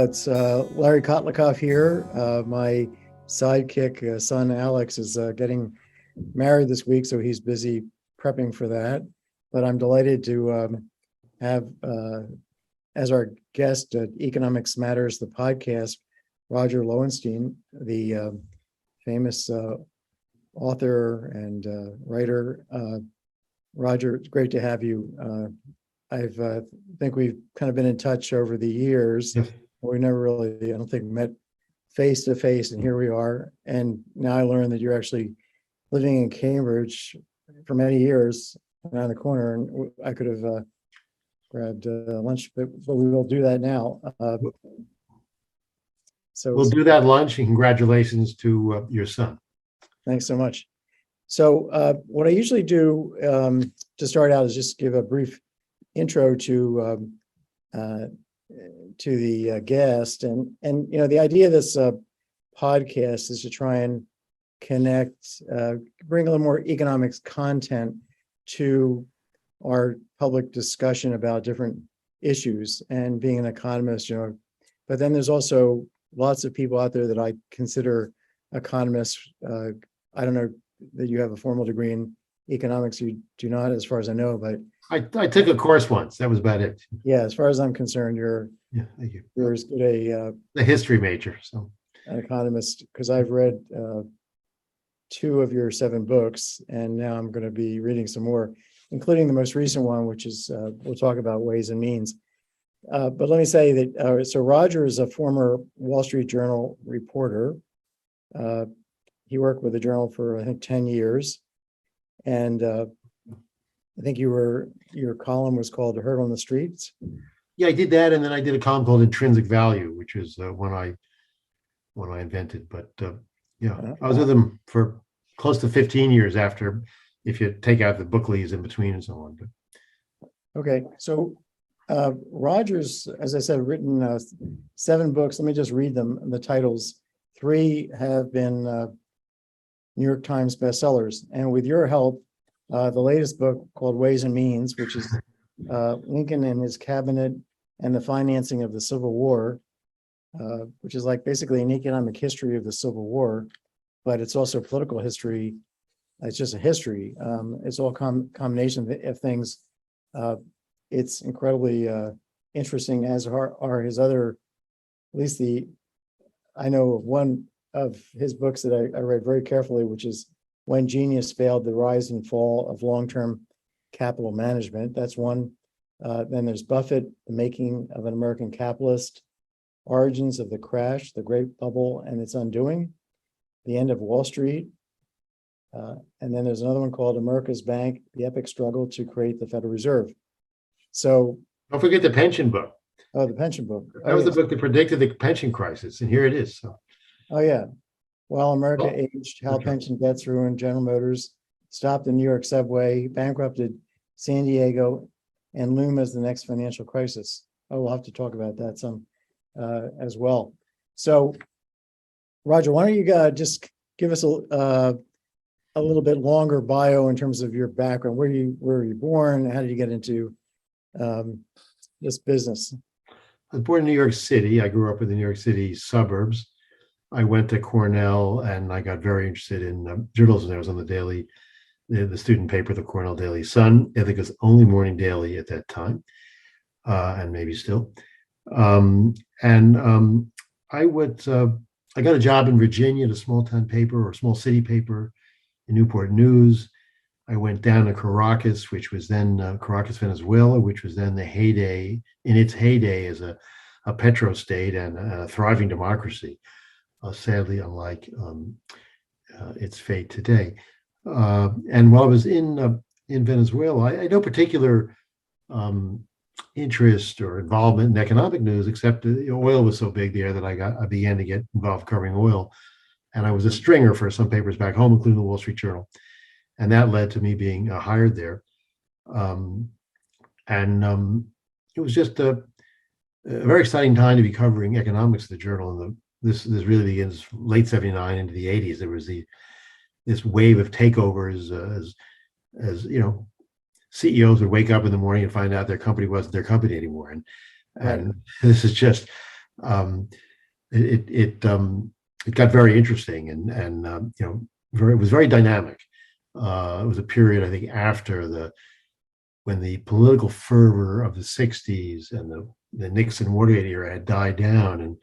It's Larry Kotlikoff here. My sidekick, son Alex, is getting married this week, so he's busy prepping for that. But I'm delighted to have as our guest at Economics Matters, the podcast, Roger Lowenstein, the famous author and writer. Roger, it's great to have you. I think we've kind of been in touch over the years. Yes. We never really, I don't think, met face to face, and here we are. And now I learned that you're actually living in Cambridge for many years around the corner, and I could have grabbed lunch, but we will do that now. So we'll do that lunch, and congratulations to your son. Thanks so much. So what I usually do to start out is just give a brief intro to the guest, and you know, the idea of this podcast is to try and connect, bring a little more economics content to our public discussion about different issues. And being an economist, you know, but then there's also lots of people out there that I consider economists. I don't know that you have a formal degree in economics. You do not, as far as I know, but I took a course once. That was about it. yeah, as far as I'm concerned, Thank you. you're as good a history major. So an economist, because I've read 2 of your 7 books, and now I'm going to be reading some more, including the most recent one, which is we'll talk about Ways and Means. But let me say that so Roger is a former Wall Street Journal reporter. He worked with the Journal for, I think, 10 years, and I think your column was called "Heard on the Streets." yeah, I did that, and then I did a column called Intrinsic Value, which is one I invented. But I was with them for close to 15 years after, if you take out the book leaves in between and so on. But Okay, so Roger's, as I said, written 7 books. Let me just read them. The titles: 3 have been New York Times bestsellers, and with your help, the latest book called Ways and Means, which is Lincoln and his cabinet and the financing of the Civil War, which is like basically an economic history of the Civil War, but it's also political history. It's just a history. It's all combination of things. It's incredibly interesting, as are his other, at least I know of one of his books that I read very carefully, which is When Genius Failed: The Rise and Fall of Long-Term Capital Management. That's one. Then there's Buffett: The Making of an American Capitalist, Origins of the Crash, the Great Bubble and Its Undoing, The End of Wall Street. And then there's another one called America's Bank: The Epic Struggle to Create the Federal Reserve. So don't forget the pension book. Oh, the pension book. That was the book that predicted the pension crisis, and here it is. So. Oh, yeah. While America aged, how pension debts ruined General Motors, stopped the New York subway, bankrupted San Diego, and loom as the next financial crisis. Oh, we'll have to talk about that some as well. So, Roger, why don't you just give us a little bit longer bio in terms of your background? Where were you born? How did you get into this business? I was born in New York City. I grew up in the New York City suburbs. I went to Cornell, and I got very interested in journalism. I was on the student paper, the Cornell Daily Sun. I think it was only morning daily at that time, and maybe still. I got a job in Virginia at a small town paper or small city paper in Newport News. I went down to Caracas, which was then Caracas, Venezuela, which was then in its heyday as a petro state and a thriving democracy. Sadly, unlike its fate today. And while I was in Venezuela, I had no particular interest or involvement in economic news, except the oil was so big there that I began to get involved covering oil. And I was a stringer for some papers back home, including the Wall Street Journal. And that led to me being hired there. It was just a very exciting time to be covering economics at the Journal. And this really begins late '79 into the '80s. There was this wave of takeovers as you know, CEOs would wake up in the morning and find out their company wasn't their company anymore. And this is just um, it got very interesting and it was very dynamic. It was a period, I think, after when the political fervor of the 60s and the Nixon Watergate era had died down. And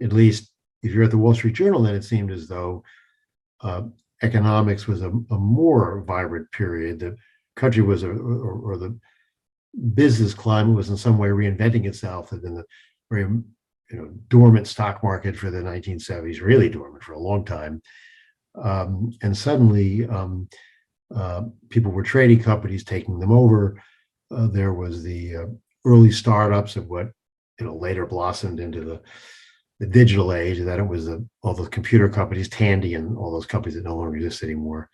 at least if you're at the Wall Street Journal, then it seemed as though uh, economics was a more vibrant period. The country was, or the business climate was in some way reinventing itself. And then the very dormant stock market for the 1970s, really dormant for a long time. And suddenly, people were trading companies, taking them over. There was the early startups of what later blossomed into the digital age, and then it was all those computer companies, Tandy, and all those companies that no longer exist anymore.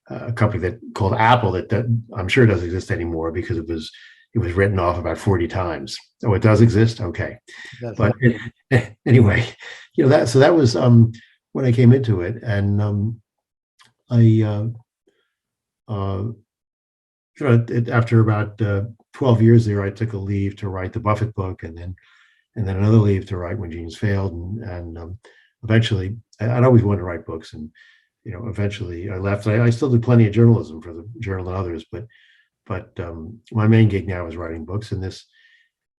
A company called Apple that I'm sure doesn't exist anymore because it was written off about 40 times. Oh, it does exist? Okay. That's But anyway, that was when I came into it. And I after about 12 years there, I took a leave to write the Buffett book, and then another leave to write When Genius Failed, and eventually I'd always wanted to write books, and eventually I left. I still did plenty of journalism for the Journal and others, but my main gig now is writing books. And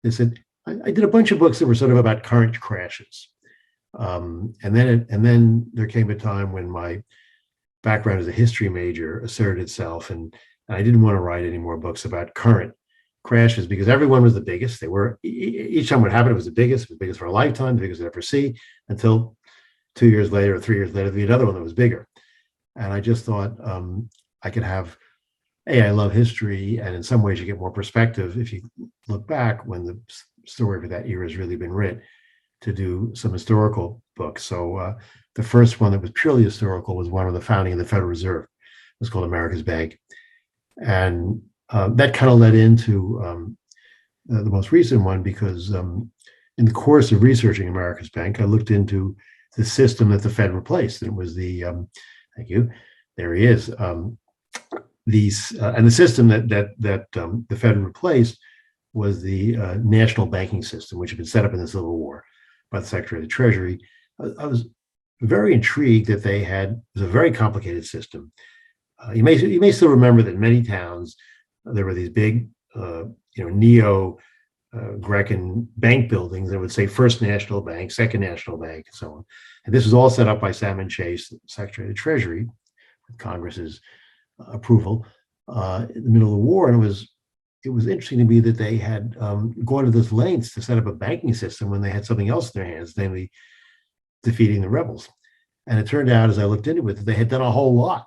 I did a bunch of books that were sort of about current crashes, and then there came a time when my background as a history major asserted itself, and I didn't want to write any more books about current crashes because everyone was the biggest. They were, each time what happened, it was the biggest. It was the biggest for a lifetime, the biggest I'd ever see, until 2 years later or 3 years later, there'd be another one that was bigger. And I just thought I could have, I love history, and in some ways you get more perspective if you look back when the story of that era has really been written, to do some historical books. So the first one that was purely historical was one of the founding of the Federal Reserve. It was called America's Bank. And that kind of led into the most recent one because in the course of researching America's Bank, I looked into the system that the Fed replaced. And it was thank you, there he is. And the system that the Fed replaced was the national banking system, which had been set up in the Civil War by the Secretary of the Treasury. I was very intrigued that it was a very complicated system. You may still remember that in many towns there were these big, neo-Grecan bank buildings that would say First National Bank, Second National Bank, and so on. And this was all set up by Salmon Chase, Secretary of the Treasury, with Congress's approval in the middle of the war. And it was interesting to me that they had gone to this lengths to set up a banking system when they had something else in their hands, namely defeating the rebels. And it turned out, as I looked into it, that they had done a whole lot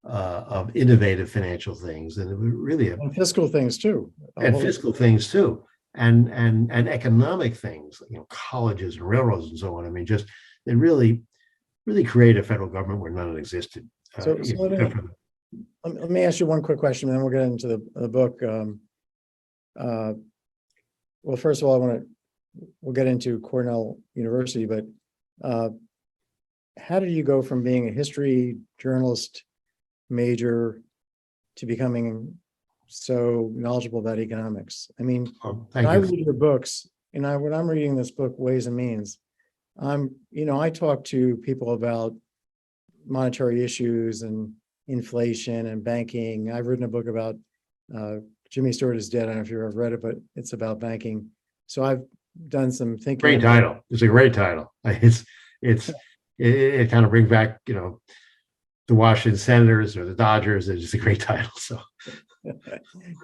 of innovative financial things, and it was really and fiscal things too. and fiscal things too, and economic things, colleges and railroads and so on. I mean, just they really created a federal government where none existed. So let me ask you one quick question, and then we'll get into the book. Well, first of all, we'll get into Cornell University, but how did you go from being a history journalist major to becoming so knowledgeable about economics? I mean, when I read your books, when I'm reading this book, Ways and Means, I talk to people about monetary issues and inflation and banking. I've written a book about Jimmy Stewart is Dead. I don't know if you've ever read it, but it's about banking. So I've done some thinking. Great title. It's a great title. It kind of brings back, the Washington Senators or the Dodgers. It's just a great title. So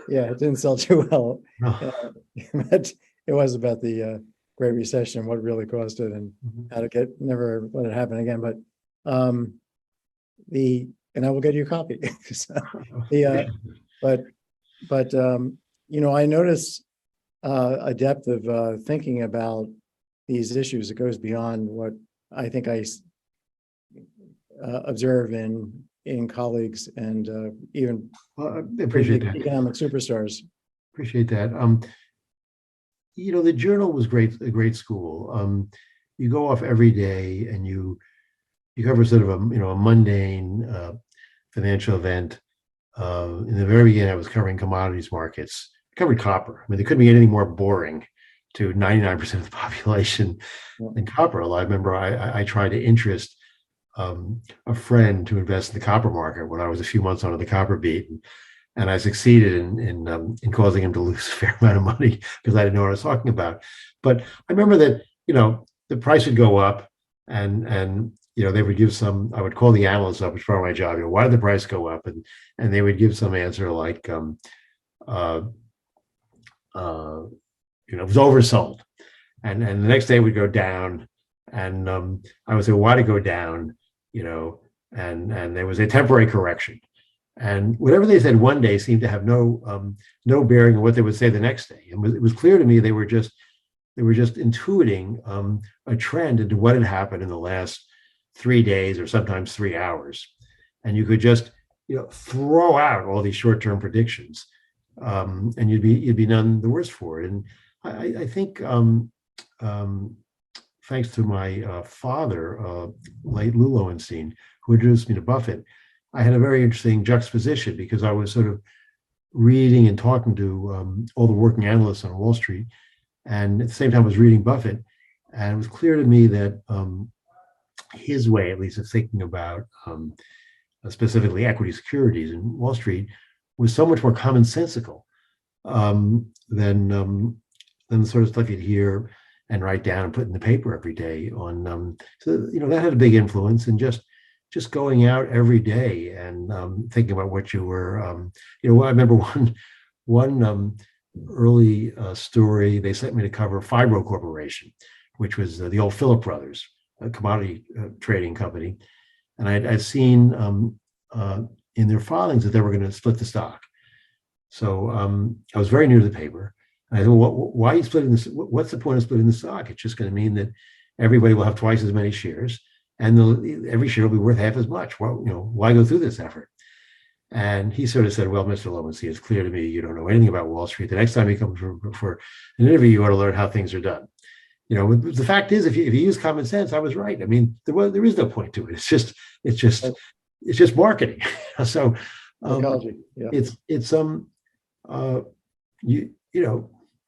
yeah, it didn't sell too well. No. But it was about the Great Recession, what really caused it, and how to never let it happen again. But and I will get you a copy. So, but I notice a depth of thinking about these issues that goes beyond what I think I observe in colleagues and even I appreciate that. Economic superstars. Appreciate that. The Journal was a great school. You go off every day and you cover sort of a mundane financial event. In the very beginning, I was covering commodities markets. I covered copper. I mean, there couldn't be anything more boring to 99% of the population Yeah. in copper. I remember I tried to interest a friend to invest in the copper market when I was a few months onto the copper beat, and I succeeded in causing him to lose a fair amount of money because I didn't know what I was talking about. But I remember that the price would go up, and they would give some. I would call the analysts up, which was part of my job. Why did the price go up? And they would give some answer like, uh, it was oversold, and the next day would go down, and I would say, why did it go down? And there was a temporary correction, and whatever they said one day seemed to have no bearing on what they would say the next day. And it was clear to me they were just intuiting a trend into what had happened in the last 3 days or sometimes 3 hours, and you could just throw out all these short-term predictions, and you'd be none the worse for it. And I think thanks to my father, late Lou Lowenstein, who introduced me to Buffett, I had a very interesting juxtaposition because I was sort of reading and talking to all the working analysts on Wall Street, and at the same time I was reading Buffett, and it was clear to me that his way, at least, of thinking about specifically equity securities in Wall Street was so much more commonsensical than the sort of stuff you'd hear and write down and put in the paper every day on. So that had a big influence, and just going out every day and thinking about what you were. I remember one early story they sent me to cover Fibro Corporation, which was the old Philip Brothers, a commodity trading company, and I'd seen in their filings that they were going to split the stock. So I was very new to the paper. And I said, well, why are you splitting this? What's the point of splitting the stock? It's just going to mean that everybody will have twice as many shares, and every share will be worth half as much. Well, why go through this effort? And he sort of said, well, Mr. Lowenstein, it's clear to me you don't know anything about Wall Street. The next time you come for an interview, you ought to learn how things are done. The fact is, if you use common sense, I was right. I mean, there is no point to it. It's just marketing. So Yeah. it's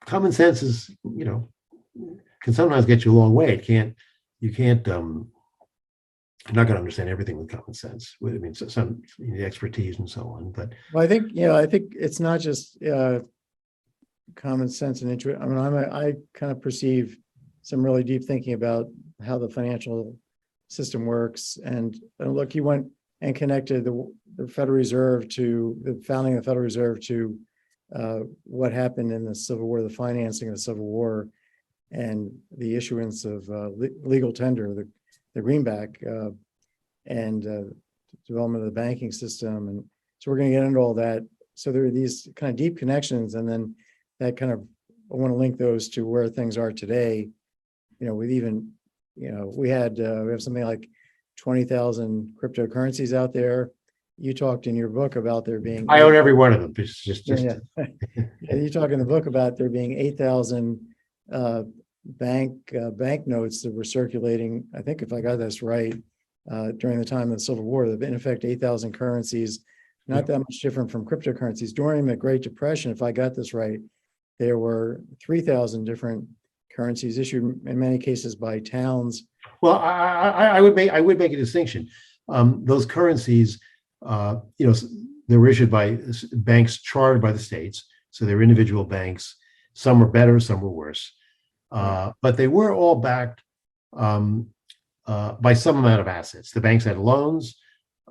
common sense is can sometimes get you a long way. You're not going to understand everything with common sense. I mean, some expertise and so on. But Well, I think it's not just common sense and interest. I mean, I kind of perceive some really deep thinking about how the financial system works. And look, you went and connected the Federal Reserve to the founding of the Federal Reserve to what happened in the Civil War, the financing of the Civil War, and the issuance of legal tender, the greenback, and development of the banking system. And so we're going to get into all that. So there are these kind of deep connections, and then that kind of, I want to link those to where things are today. With even, we have something like 20,000 cryptocurrencies out there. You talked in your book about there being. I own every one of them. It's just. Yeah. You talk in the book about there being 8,000 banknotes that were circulating. I think if I got this right, during the time of the Civil War, there have in effect 8,000 currencies, not that much different from cryptocurrencies. During the Great Depression, if I got this right, there were 3,000 different currencies issued in many cases by towns. Well, I would make a distinction. Those currencies, they were issued by banks chartered by the states, so they were individual banks. Some were better, some were worse, but they were all backed by some amount of assets. The banks had loans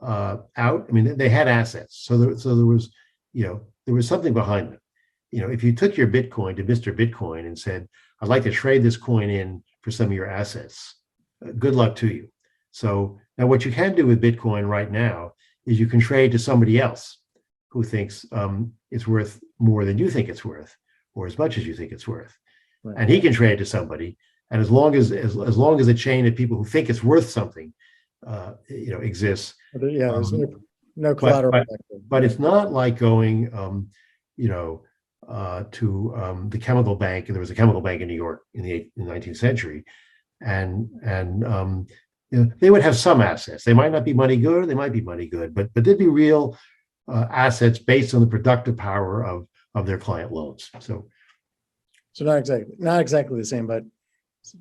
out. I mean, they had assets, so there was something behind them. If you took your Bitcoin to Mr. Bitcoin and said, I'd like to trade this coin in for some of your assets, good luck to you. So now what you can do with Bitcoin right now is you can trade to somebody else who thinks it's worth more than you think it's worth, or as much as you think it's worth. Right. And he can trade to somebody. And as long as a chain of people who think it's worth something, exists. Yeah, there's no collateral. But it's not like going, to the chemical bank. And there was a chemical bank in New York in the 19th century, and they would have some assets. They might not be money good, or they might be money good, but there'd be real assets based on the productive power of their client loans. So So not exactly the same, but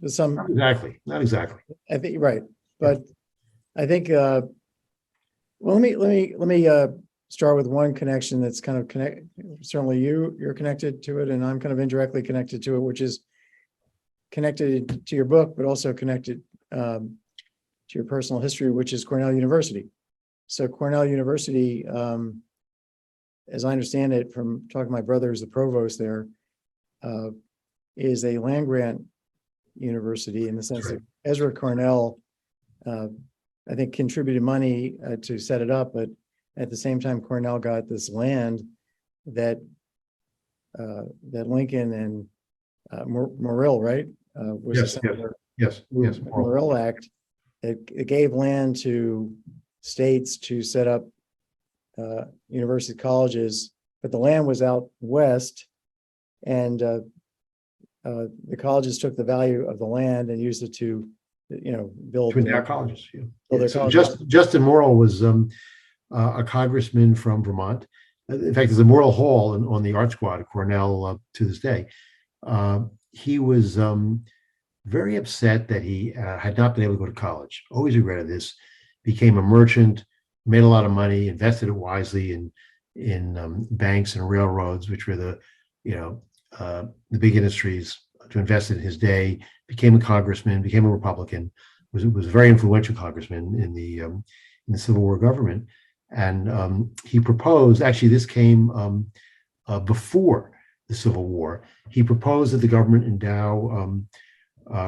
some, Not exactly. I think, right. But I think, well, let me start with one connection that's kind of certainly you're connected to it, and I'm kind of indirectly connected to it, which is connected to your book, but also connected to your personal history, which is Cornell University. So Cornell University, as I understand it from talking to my brother, who's the provost there, is a land grant university in the sense that Ezra Cornell, I think, contributed money to set it up, but at the same time, Cornell got this land that that Lincoln and Morrill, right, was Yes, yes. Morrill Act. It gave land to states to set up university colleges, but the land was out west, and the colleges took the value of the land and used it to, build. To endow colleges. Yeah. Build their So colleges. Justin Morrill was a congressman from Vermont. In fact, there's a Morrill Hall on the art squad at Cornell to this day. He was very upset that he had not been able to go to college. Always regretted this. Became a merchant, made a lot of money, invested it wisely in banks and railroads, which were the big industries to invest in his day. Became a congressman, became a Republican. Was a very influential congressman in the Civil War government, and he proposed. Actually, this came before the Civil War. He proposed that the government endow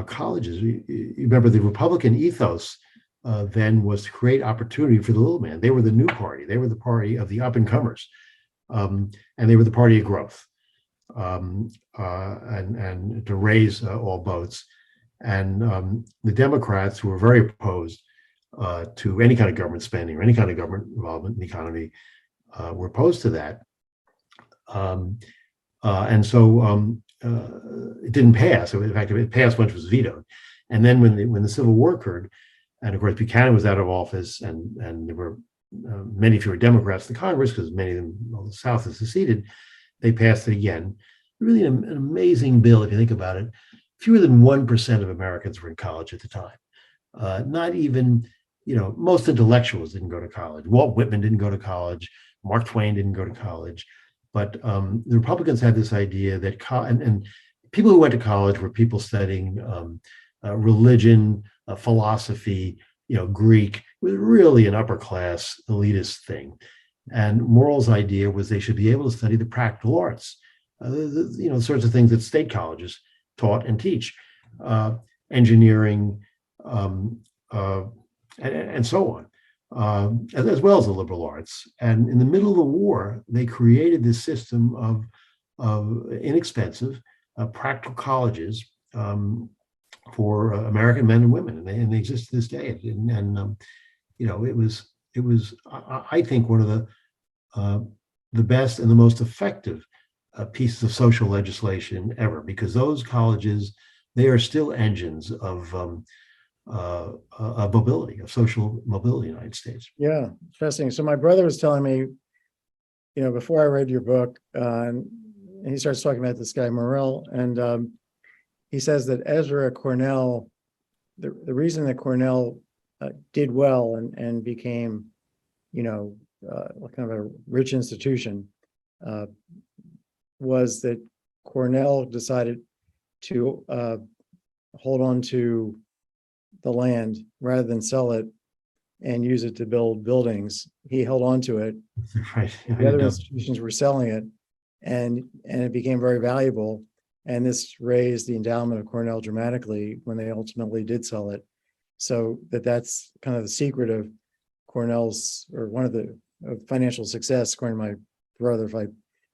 colleges. You remember the Republican ethos then was to create opportunity for the little man. They were the new party. They were the party of the up and comers, and they were the party of growth, and to raise all boats. And the Democrats, who were very opposed to any kind of government spending or any kind of government involvement in the economy, were opposed to that. And so it didn't pass. In fact, it passed once it was vetoed. And then when the Civil War occurred, and of course Buchanan was out of office, and there were many fewer Democrats in Congress because many of them, the South has seceded, they passed it again. Really an amazing bill if you think about it. Fewer than 1% of Americans were in college at the time. Not even, most intellectuals didn't go to college. Walt Whitman didn't go to college. Mark Twain didn't go to college. But the Republicans had this idea that, and people who went to college were people studying religion, philosophy, Greek. It was really an upper class elitist thing. And Morrill's idea was they should be able to study the practical arts, the sorts of things that state colleges taught and teach, engineering, and so on, as well as the liberal arts. And in the middle of the war, they created this system of inexpensive, practical colleges for American men and women, and they exist to this day. And it was I think one of the best and the most effective pieces of social legislation ever, because those colleges, they are still engines of mobility, of social mobility in the United States. Yeah, fascinating. So my brother was telling me, before I read your book, and he starts talking about this guy Morrill, and he says that Ezra Cornell, the reason that Cornell did well and became, kind of a rich institution, was that Cornell decided to hold on to the land rather than sell it and use it to build buildings. He held on to it. Right. The other institutions were selling it, and it became very valuable. And this raised the endowment of Cornell dramatically when they ultimately did sell it. So that's kind of the secret of Cornell's, or one of the financial success, according to my brother, if I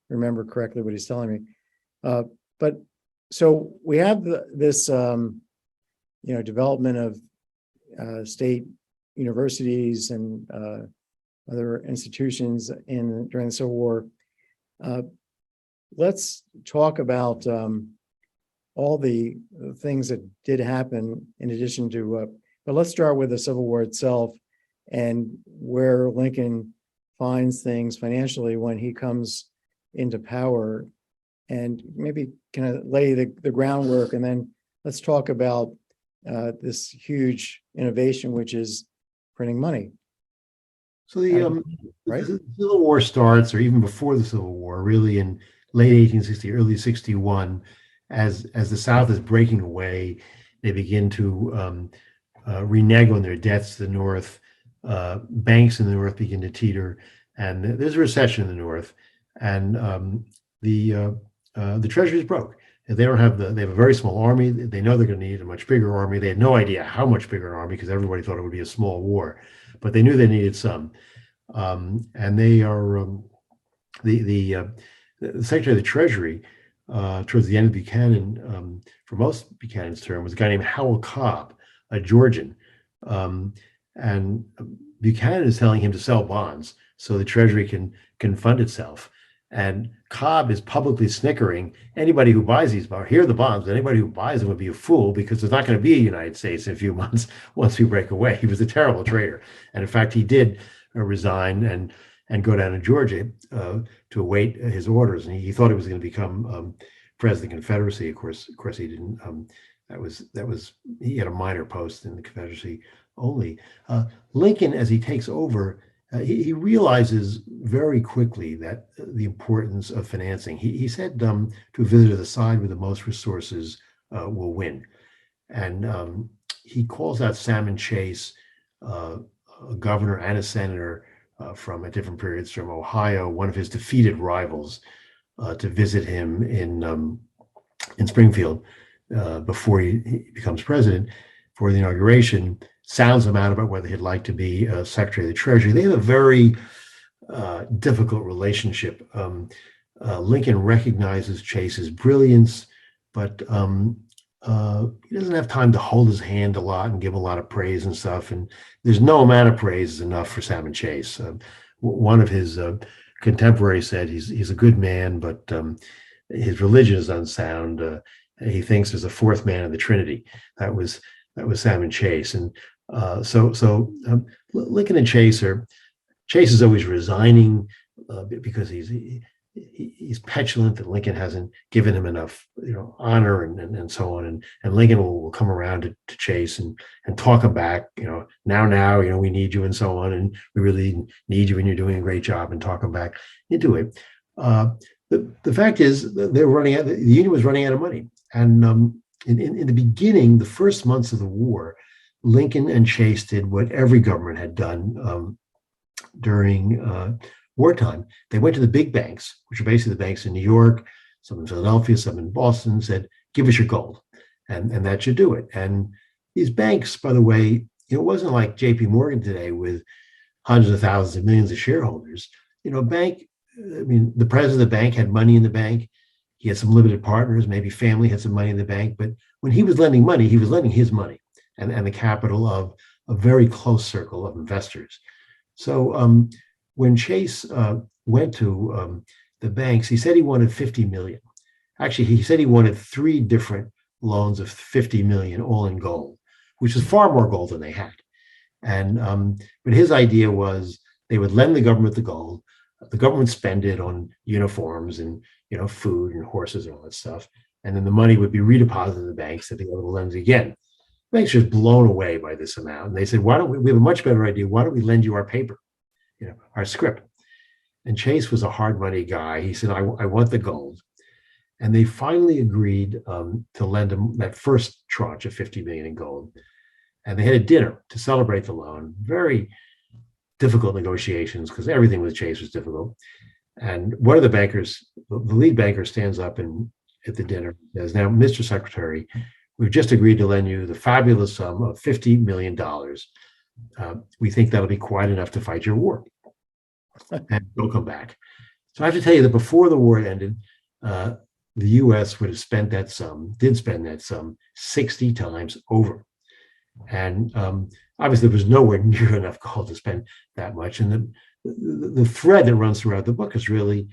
remember correctly what he's telling me. But so we have this, development of state universities and other institutions during the Civil War. Let's talk about all the things that did happen in addition to, but let's start with the Civil War itself and where Lincoln finds things financially when he comes into power. and maybe kind of lay the groundwork, and then let's talk about this huge innovation, which is printing money. So the, right? the Civil War starts, or even before the Civil War, really in late 1860, early 61, as the South is breaking away, they begin to renege on their debts to the North. Banks in the North begin to teeter, and there's a recession in the North, and the Treasury is broke. They don't have they have a very small army. They know they're going to need a much bigger army. They had no idea how much bigger an army because everybody thought it would be a small war, but they knew they needed some. And they are the Secretary of the Treasury towards the end of Buchanan, for most Buchanan's term, was a guy named Howell Cobb, a Georgian. And Buchanan is telling him to sell bonds so the Treasury can fund itself. And Cobb is publicly snickering anybody who buys these bonds. Here are the bonds. Anybody who buys them would be a fool because there's not going to be a United States in a few months once we break away. He was a terrible trader. And in fact, he did resign and go down to Georgia to await his orders. And he thought he was going to become president of the Confederacy. Of course, he didn't. That was he had a minor post in the Confederacy only. Lincoln, as he takes over, he realizes very quickly that the importance of financing. He said to a visitor, the side with the most resources will win. And he calls out Salmon Chase, a governor and a senator from at different periods from Ohio, one of his defeated rivals, to visit him in Springfield before he becomes president for the inauguration. Sounds him out about whether he'd like to be Secretary of the Treasury. They have a very difficult relationship. Lincoln recognizes Chase's brilliance, but he doesn't have time to hold his hand a lot and give a lot of praise and stuff. And there's no amount of praise is enough for Salmon Chase. One of his contemporaries said he's a good man, but his religion is unsound. He thinks there's a fourth man in the Trinity. That was Salmon Chase. And so Lincoln and Chase is always resigning because he's petulant that Lincoln hasn't given him enough, honor and so on. And Lincoln will come around to Chase and talk him back, now, we need you and so on. And we really need you and you're doing a great job, and talk him back into it. The fact is the Union was running out of money. And in the beginning, the first months of the war, Lincoln and Chase did what every government had done during wartime. They went to the big banks, which are basically the banks in New York, some in Philadelphia, some in Boston, said, give us your gold. And that should do it. And these banks, by the way, it wasn't like JP Morgan today with hundreds of thousands of millions of shareholders. The president of the bank had money in the bank. He had some limited partners, maybe family had some money in the bank. But when he was lending money, he was lending his money and the capital of a very close circle of investors. So when Chase went to the banks, he said he wanted 50 million. Actually, he said he wanted 3 different loans of 50 million, all in gold, which is far more gold than they had. And but his idea was they would lend the government the gold, the government spend it on uniforms and food and horses and all that stuff, and then the money would be redeposited in the banks to be able to lend again. The banks were just blown away by this amount, and they said, "Why don't we have a much better idea? Why don't we lend you our paper, our script?" And Chase was a hard money guy. He said, "I want the gold," and they finally agreed to lend him that first tranche of 50 million in gold. And they had a dinner to celebrate the loan. Very difficult negotiations because everything with Chase was difficult. And one of the bankers, the lead banker, stands up at the dinner and says, "Now, Mr. Secretary, we've just agreed to lend you the fabulous sum of $50 million. We think that'll be quite enough to fight your war. And you'll come back." So I have to tell you that before the war ended, the U.S. would have did spend that sum 60 times over. And obviously, there was nowhere near enough gold to spend that much. And the thread that runs throughout the book is really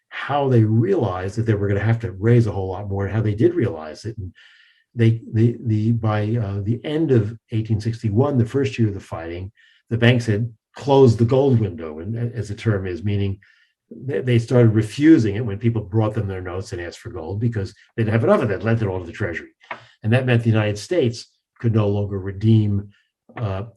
how they realized that they were going to have to raise a whole lot more, and how they did realize it. And by the end of 1861, the first year of the fighting, the banks had closed the gold window, and as the term is, meaning they started refusing it when people brought them their notes and asked for gold because they didn't have enough of it, lent it all to the Treasury. And that meant the United States could no longer redeem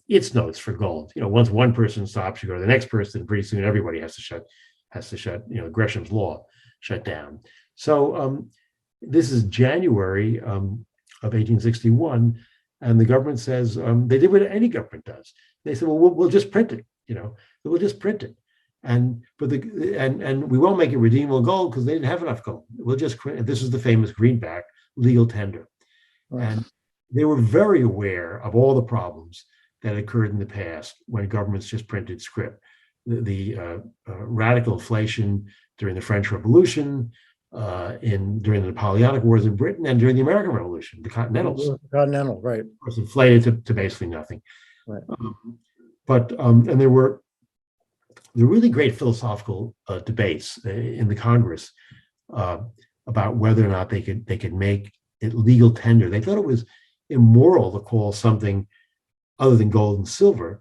its notes for gold. Once one person stops, you go to the next person, and pretty soon everybody has to shut, Gresham's law shut down. So this is January of 1861, and the government says they did what any government does. They said, well, we'll just print it. We'll just print it, and we won't make it redeemable gold because they didn't have enough gold. We'll just print. This is the famous greenback legal tender, right. And they were very aware of all the problems that occurred in the past when governments just printed script. The radical inflation during the French Revolution, during the Napoleonic Wars in Britain, and during the American Revolution, the Continentals. Continental, right? Was inflated to basically nothing. Right. And there were really great philosophical debates in the Congress about whether or not they could make it legal tender. They thought it was immoral to call something other than gold and silver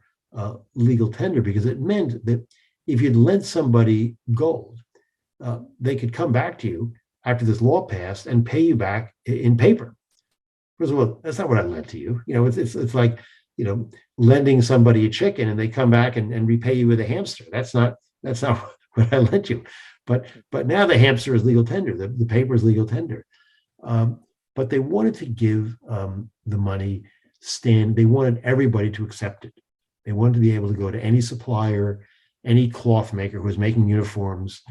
legal tender, because it meant that if you'd lent somebody gold, they could come back to you after this law passed and pay you back in paper. First of all, that's not what I lent to you. It's like, lending somebody a chicken and they come back and repay you with a hamster. That's not what I lent you. But now the hamster is legal tender. The paper is legal tender. But they wanted to give the money stand. They wanted everybody to accept it. They wanted to be able to go to any supplier, any cloth maker who was making uniforms,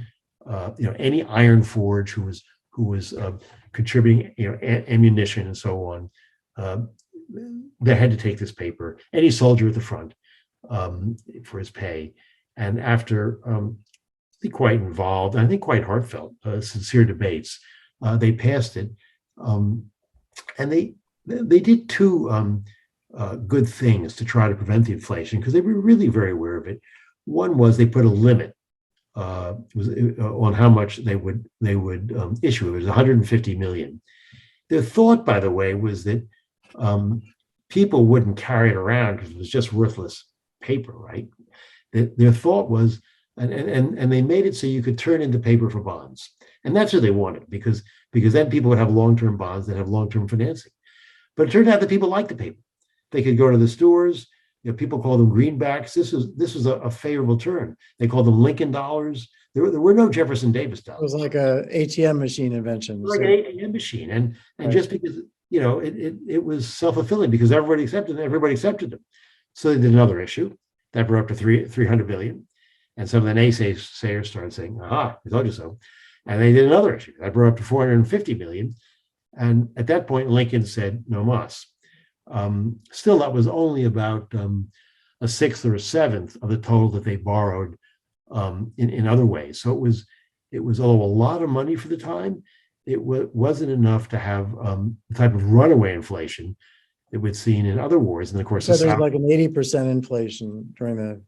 any iron forge who was contributing, ammunition and so on. They had to take this paper. Any soldier at the front for his pay. And after quite involved, I think quite heartfelt, sincere debates, they passed it. And they did two good things to try to prevent the inflation, because they were really very aware of it. One was they put a limit on how much they would issue. It was 150 million. Their thought, by the way, was that people wouldn't carry it around because it was just worthless paper, right? Their thought was, and they made it so you could turn into paper for bonds. And that's what they wanted, because then people would have long-term bonds that have long-term financing. But it turned out that people liked the paper. They could go to the stores. People call them greenbacks. This was a favorable term. They called them Lincoln dollars. There were no Jefferson Davis dollars. It was like a ATM machine invention. Like an ATM machine, and right. Just because it was self-fulfilling, because everybody accepted them. So they did another issue that brought up to 300 billion, and some of the naysayers started saying, "Aha, we told you so." And they did another issue that brought up to 450 billion, and at that point Lincoln said, "No mas." Still, that was only about a sixth or a seventh of the total that they borrowed in other ways. So it was although a lot of money for the time, it wasn't enough to have the type of runaway inflation that we'd seen in other wars. And of course, so there's like an 80% inflation during the.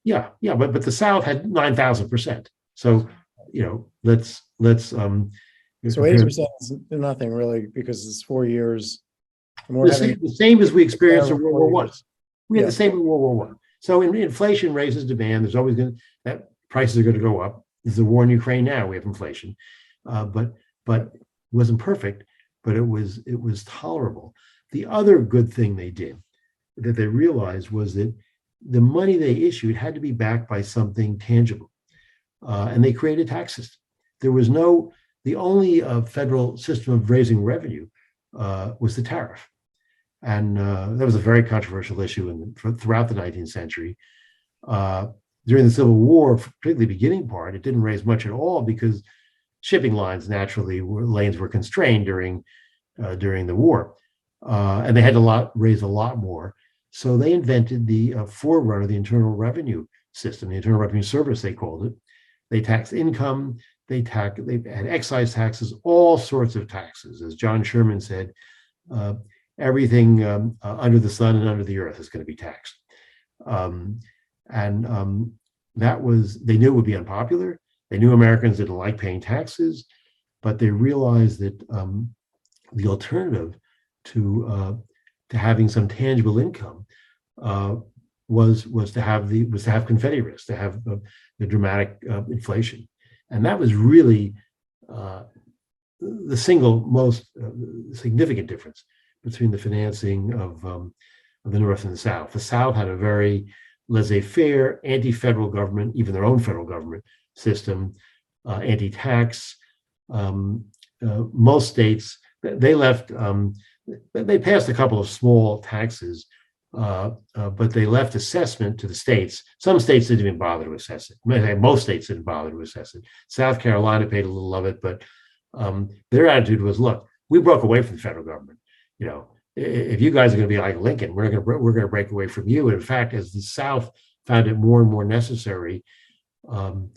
Yeah, but the South had 9,000%. So let's. So 80% is nothing really, because it's 4 years. The same as we experienced in World War One. We had the same in World War One. So inflation raises demand. There's always that prices are going to go up. There's a war in Ukraine now. We have inflation, but it wasn't perfect. But it was tolerable. The other good thing they did that they realized was that the money they issued had to be backed by something tangible, and they created a tax system. There was the only federal system of raising revenue was the tariff. And that was a very controversial issue throughout the 19th century. During the Civil War, particularly the beginning part, it didn't raise much at all, because shipping lines lanes were constrained during the war, and they had to raise a lot more. So they invented the forerunner, the Internal Revenue System, the Internal Revenue Service, they called it. They taxed income. They had excise taxes, all sorts of taxes. As John Sherman said, everything under the sun and under the earth is going to be taxed. They knew it would be unpopular. They knew Americans didn't like paying taxes, but they realized that the alternative to having some tangible income to have confetti risk, to have the dramatic inflation, and that was really the single most significant difference between the financing of the North and the South. The South had a very laissez-faire, anti-federal government, even their own federal government system, anti-tax. Most states, they left, they passed a couple of small taxes, but they left assessment to the states. Some states didn't even bother to assess it. Most states didn't bother to assess it. South Carolina paid a little of it, but their attitude was, look, we broke away from the federal government. You know, if you guys are going to be like Lincoln, we're going to break away from you. And in fact, as the South found it more and more necessary to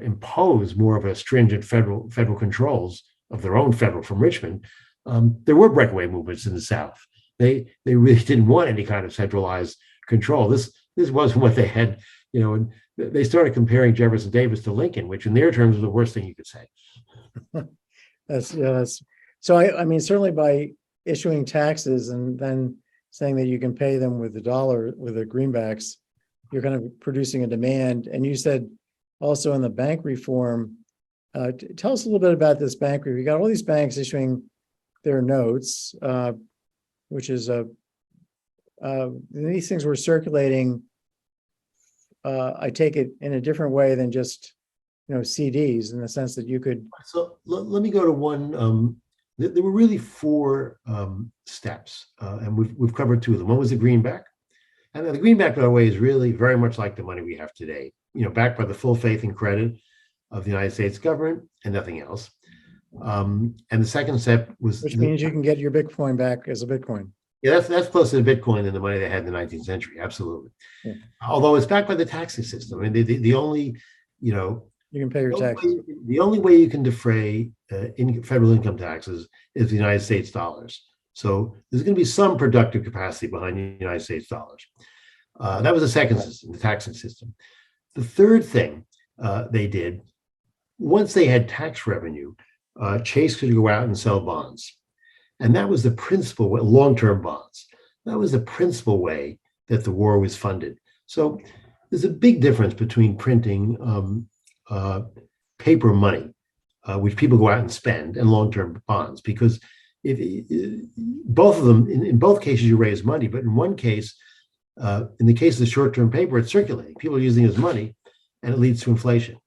impose more of a stringent federal controls of their own federal from Richmond, there were breakaway movements in the South. They really didn't want any kind of centralized control. This wasn't what they had, you know, and they started comparing Jefferson Davis to Lincoln, which in their terms was the worst thing you could say. That's so I mean, certainly by issuing taxes and then saying that you can pay them with the dollar, with the greenbacks, you're kind of producing a demand. And you said also in the bank reform, tell us a little bit about this bank reform. You got all these banks issuing their notes, which is these things were circulating, I take it, in a different way than just, you know, CDs, in the sense that you could. So let me go to one. There were really four steps, and we've covered two of them. One was the greenback, and the greenback, by the way, is really very much like the money we have today. You know, backed by the full faith and credit of the United States government and nothing else. And the second step was, which means you can get your Bitcoin back as a Bitcoin. Yeah, that's closer to Bitcoin than the money they had in the 19th century. Absolutely. Yeah. Although it's backed by the taxing system. I mean, the only, you know, you can pay your taxes. The only way you can defray federal income taxes is the United States dollars. So there's going to be some productive capacity behind the United States dollars. That was the second system, the taxing system. The third thing they did, once they had tax revenue, Chase could go out and sell bonds. And that was the principal way, long-term bonds. That was the principal way that the war was funded. So there's a big difference between printing paper money, which people go out and spend, and long-term bonds, because both of them, in both cases, you raise money, but in one case, in the case of the short-term paper, it's circulating. People are using it as money, and it leads to inflation.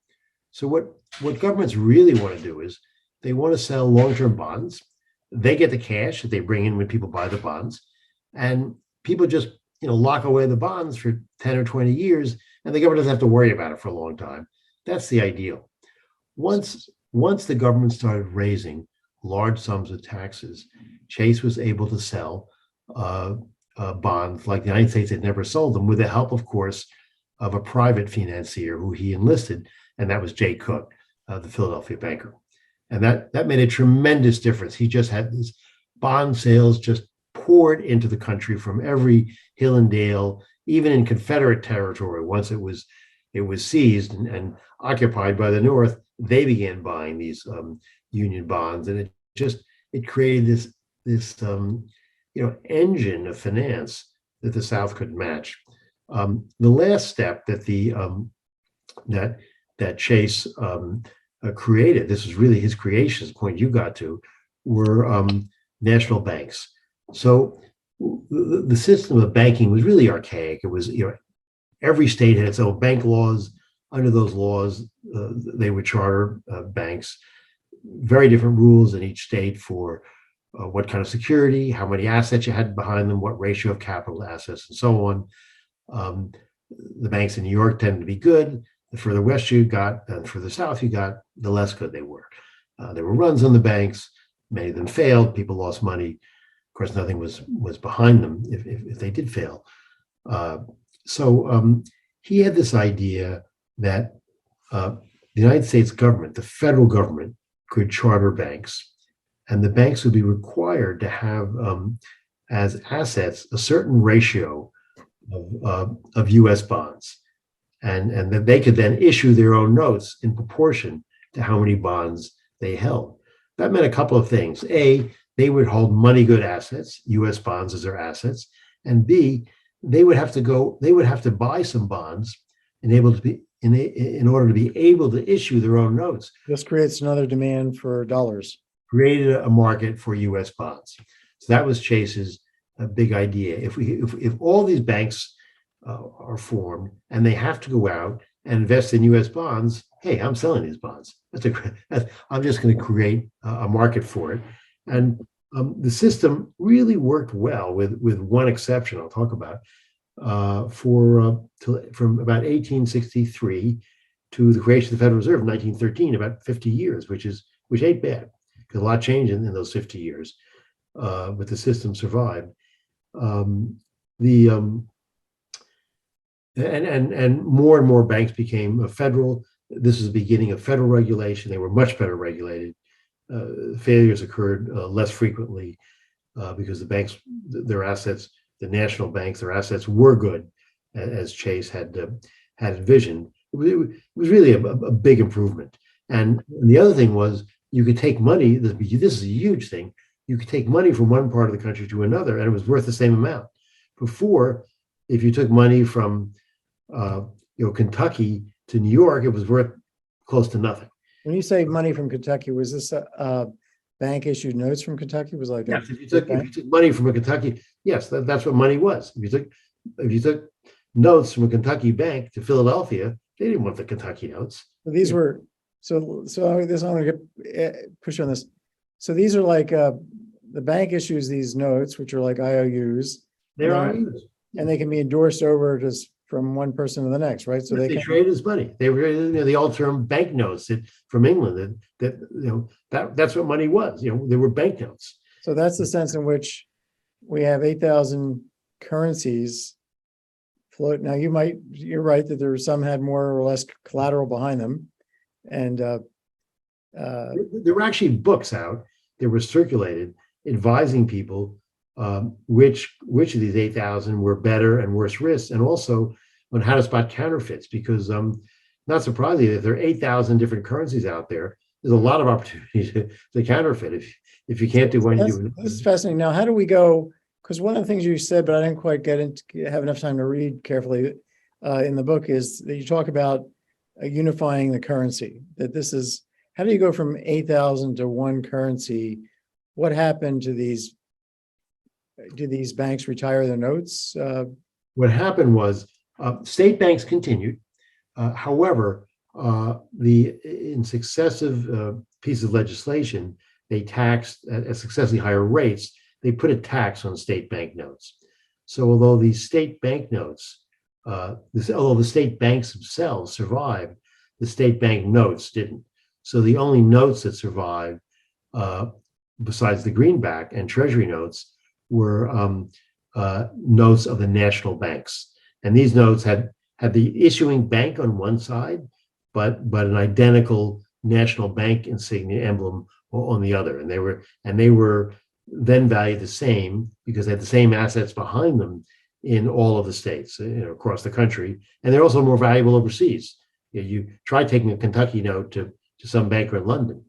So what governments really want to do is they want to sell long-term bonds. They get the cash that they bring in when people buy the bonds, and people just, you know, lock away the bonds for 10 or 20 years, and the government doesn't have to worry about it for a long time. That's the ideal. Once the government started raising large sums of taxes, Chase was able to sell bonds like the United States had never sold them, with the help, of course, of a private financier who he enlisted, and that was Jay Cooke, the Philadelphia banker. And that made a tremendous difference. He just had these bond sales just poured into the country from every hill and dale, even in Confederate territory. Once it was seized and occupied by the North, they began buying these Union bonds, and it created this engine of finance that the South could match. The last step that that Chase created, this was really his creation, the point you got to, were national banks. So the system of banking was really archaic. It was, you know, every state had its own bank laws. Under those laws, they would charter banks. Very different rules in each state for what kind of security, how many assets you had behind them, what ratio of capital to assets, and so on. The banks in New York tended to be good. The further west you got, and further south you got, the less good they were. There were runs on the banks. Many of them failed. People lost money. Of course, nothing was behind them if they did fail. So he had this idea that the United States government, the federal government, could charter banks, and the banks would be required to have as assets a certain ratio of U.S. bonds. And that they could then issue their own notes in proportion to how many bonds they held. That meant a couple of things. A, they would hold money good assets, U.S. bonds as their assets. And B, they would have to buy some bonds in order to be able to issue their own notes. This creates another demand for dollars. Created a market for U.S. bonds. So that was Chase's big idea. If all these banks are formed and they have to go out and invest in U.S. bonds, hey, I'm selling these bonds. I'm just going to create a market for it. And the system really worked well, with one exception I'll talk about, from about 1863 to the creation of the Federal Reserve in 1913, about 50 years, which ain't bad, because a lot changed in those 50 years, but the system survived. And more banks became federal. This is the beginning of federal regulation. They were much better regulated. Failures occurred less frequently because the banks, their assets, the national banks, their assets were good, as Chase had envisioned. It was really a big improvement. And the other thing was, you could take money. This is a huge thing. You could take money from one part of the country to another, and it was worth the same amount. Before, if you took money from Kentucky to New York, it was worth close to nothing. When you say money from Kentucky, was this a bank issued notes from Kentucky? Was like yes, if you took money from a Kentucky, yes, that's what money was. If you took notes from a Kentucky bank to Philadelphia, they didn't want the Kentucky notes. These were so. This I'm going to push on this. So these are like the bank issues these notes, which are like IOUs. They're IOUs, and they can be endorsed over just from one person to the next, right? So they trade as money. They were the old term banknotes from England. That's what money was. They were banknotes. So that's the sense in which we have 8,000 currencies float. Now you're right that there were some had more or less collateral behind them, and there were actually books out that were circulated advising people which of these 8,000 were better and worse risks, and also on how to spot counterfeits. Because not surprisingly, if there are 8,000 different currencies out there, there's a lot of opportunity to counterfeit. If you can't do one, you do. This is fascinating. Now, how do we go? Because one of the things you said, but I didn't quite have enough time to read carefully in the book, is that you talk about unifying the currency. That this is, how do you go from 8,000 to one currency? What happened to these? Do these banks retire their notes? What happened was state banks continued. However, in successive pieces of legislation, they taxed at successively higher rates. They put a tax on state bank notes. So although these state bank notes, although the state banks themselves survived, the state bank notes didn't. So the only notes that survived, besides the greenback and treasury notes, were notes of the national banks. And these notes had the issuing bank on one side, but an identical national bank insignia emblem on the other. And they were then valued the same because they had the same assets behind them in all of the states, across the country. And they're also more valuable overseas. You try taking a Kentucky note to some banker in London.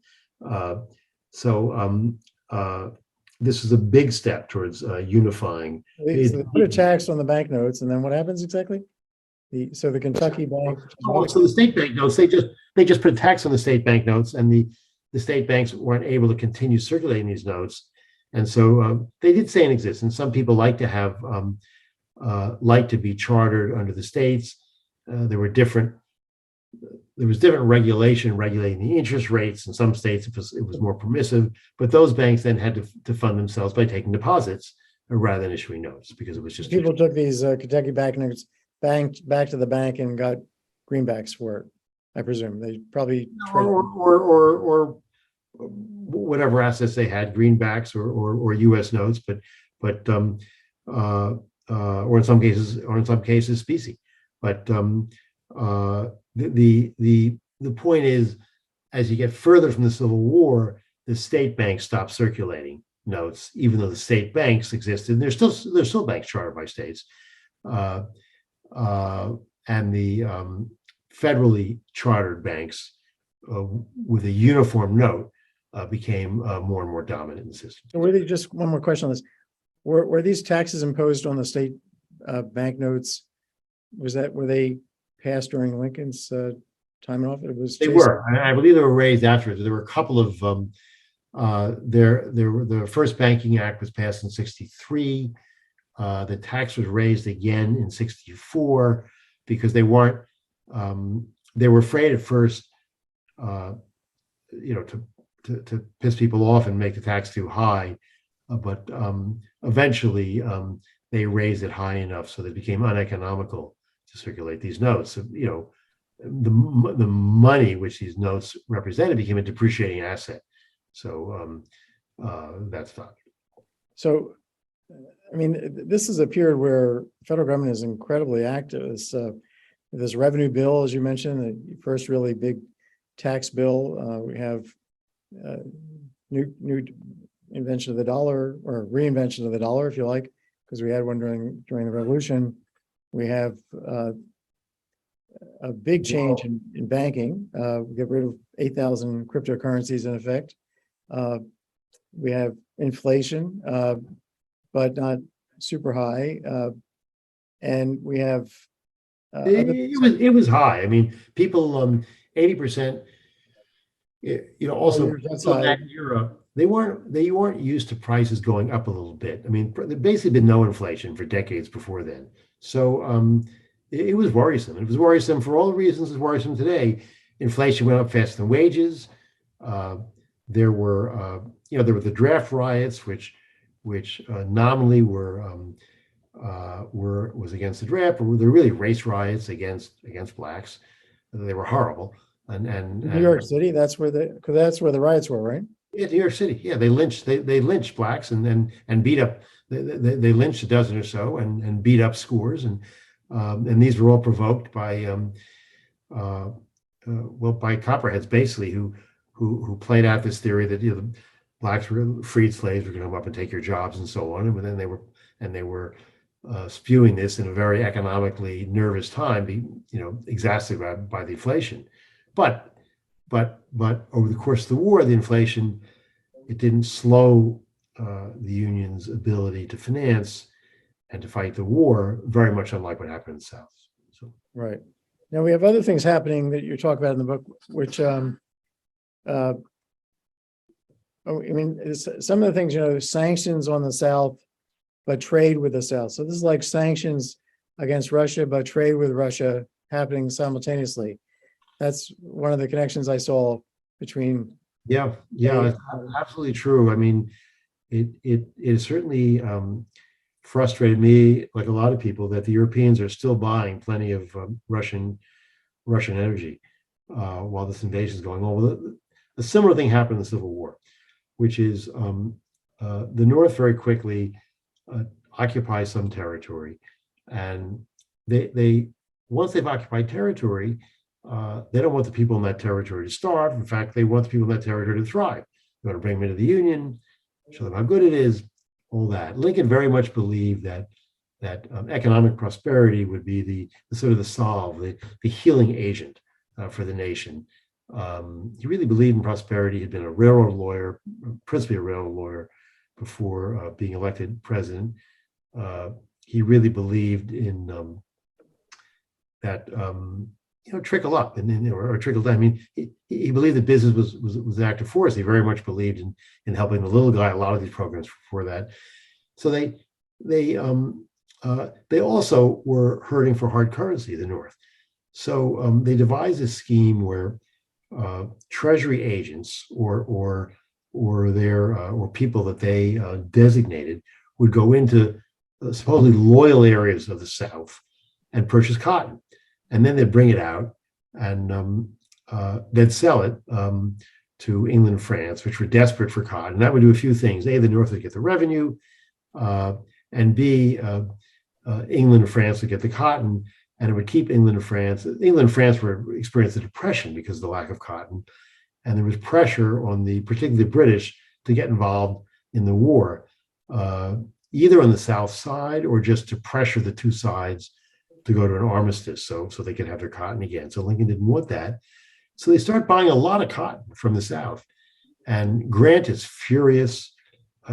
This is a big step towards unifying. They put a tax on the banknotes, and then what happens exactly? So the Kentucky bank. So the state bank notes, they just put a tax on the state bank notes, and the state banks weren't able to continue circulating these notes, and so they did stay in existence. Some people like to be chartered under the states. There was different regulation regulating the interest rates. In some states, it was more permissive, but those banks then had to fund themselves by taking deposits rather than issuing notes, because it was just people took these Kentucky banknotes back to the bank and got greenbacks for it. I presume they probably or whatever assets they had, greenbacks or U.S. notes, but or in some cases specie. But the point is, as you get further from the Civil War, the state banks stopped circulating notes, even though the state banks existed. There's still banks chartered by states, and the federally chartered banks with a uniform note became more and more dominant in the system. So were they, just one more question on this, were these taxes imposed on the state banknotes, were they passed during Lincoln's time in office? It was They Chase. were. I believe they were raised afterwards. There were a couple of there were the first Banking Act was passed in 63. The tax was raised again in 64 because they weren't they were afraid at first to piss people off and make the tax too high, but eventually they raised it high enough so that it became uneconomical to circulate these notes. So, the money which these notes represented became a depreciating asset. So that's not. So, I mean, this is a period where federal government is incredibly active. This revenue bill, as you mentioned, the first really big tax bill. We have new invention of the dollar, or reinvention of the dollar, if you like, because we had one during the revolution. We have a big change in banking. We get rid of 8,000 cryptocurrencies in effect. We have inflation, but not super high. And we have It was high. I mean, people 80%. Also in that era, they weren't used to prices going up a little bit. I mean, there basically been no inflation for decades before then. So it was worrisome. It was worrisome for all the reasons it's worrisome today. Inflation went up faster than wages. There were the draft riots, which nominally was against the draft, but they're really race riots against blacks. They were horrible. And New York City, that's where the riots were, right? Yeah, New York City. Yeah, they lynched blacks and beat up. They lynched a dozen or so and beat up scores, and these were all provoked by by copperheads basically who played out this theory that the blacks were freed slaves were going to come up and take your jobs and so on, and then they were spewing this in a very economically nervous time, exacerbated by the inflation. But over the course of the war, the inflation, it didn't slow the Union's ability to finance and to fight the war, very much unlike what happened in the South. So right. Now we have other things happening that you talk about in the book, which some of the things, sanctions on the South, but trade with the South. So this is like sanctions against Russia, but trade with Russia happening simultaneously. That's one of the connections I saw between. Yeah, it's absolutely true. I mean, it certainly frustrated me, like a lot of people, that the Europeans are still buying plenty of Russian energy while this invasion is going on. Well, a similar thing happened in the Civil War, which is the North very quickly occupies some territory, and they once they've occupied territory. They don't want the people in that territory to starve. In fact, they want the people in that territory to thrive. They want to bring them into the Union, show them how good it is, all that. Lincoln very much believed that economic prosperity would be the sort of the solve, the healing agent for the nation. He really believed in prosperity. He'd been a railroad lawyer, principally a railroad lawyer, before being elected president. He really believed in that. Trickle up or trickle down. I mean, he believed that business was an active force. He very much believed in helping the little guy. A lot of these programs before that. So they also were hurting for hard currency, the North. So they devised a scheme where treasury agents or people that they designated would go into supposedly loyal areas of the South and purchase cotton. And then they'd bring it out and they'd sell it to England and France, which were desperate for cotton. And that would do a few things. A, the North would get the revenue, and B, England and France would get the cotton, and it would keep England and France. England and France were experiencing a depression because of the lack of cotton. And there was pressure on particularly the British, to get involved in the war, either on the South side or just to pressure the two sides to go to an armistice so they could have their cotton again. So Lincoln didn't want that. So they start buying a lot of cotton from the South. And Grant is furious.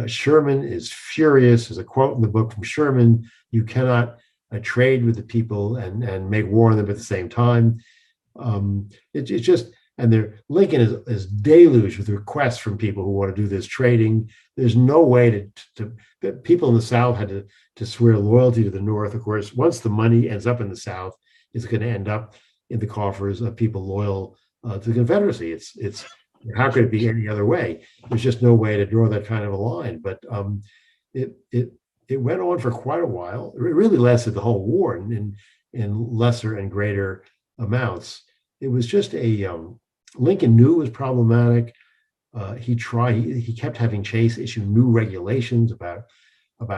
Sherman is furious. There's a quote in the book from Sherman: "You cannot trade with the people and make war on them at the same time. It's just, and Lincoln is deluged with requests from people who want to do this trading. There's no way to people in the South had to swear loyalty to the North. Of course, once the money ends up in the South, it's going to end up in the coffers of people loyal to the Confederacy. It's how could it be any other way? There's just no way to draw that kind of a line. But it went on for quite a while. It really lasted the whole war in lesser and greater amounts. It was just Lincoln knew it was problematic. He kept having Chase issue new regulations about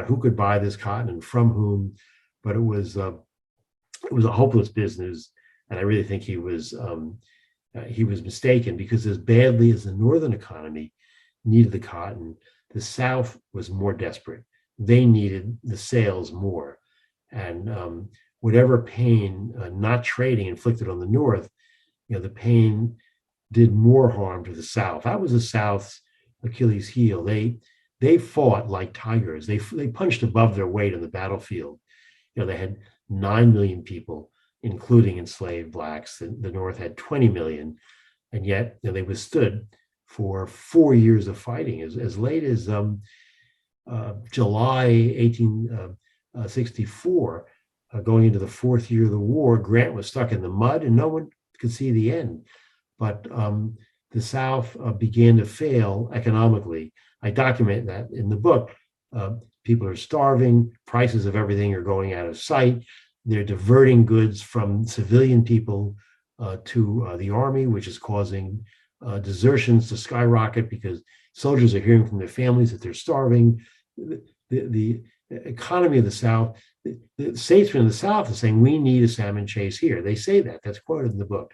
who could buy this cotton and from whom, but it was a hopeless business. And I really think he was mistaken, because as badly as the Northern economy needed the cotton, the South was more desperate. They needed the sales more. And whatever pain not trading inflicted on the North, the pain did more harm to the South. That was the South's Achilles heel. They fought like tigers. They punched above their weight on the battlefield. They had 9 million people, including enslaved blacks. The North had 20 million, and yet they withstood for 4 years of fighting. As late as July 1864, going into the fourth year of the war, Grant was stuck in the mud, and no one could see the end. But the South began to fail economically. I document that in the book. People are starving. Prices of everything are going out of sight. They're diverting goods from civilian people to the army, which is causing desertions to skyrocket because soldiers are hearing from their families that they're starving. The economy of the South, the statesmen of the South are saying, we need a salmon chase here. They say that. That's quoted in the book.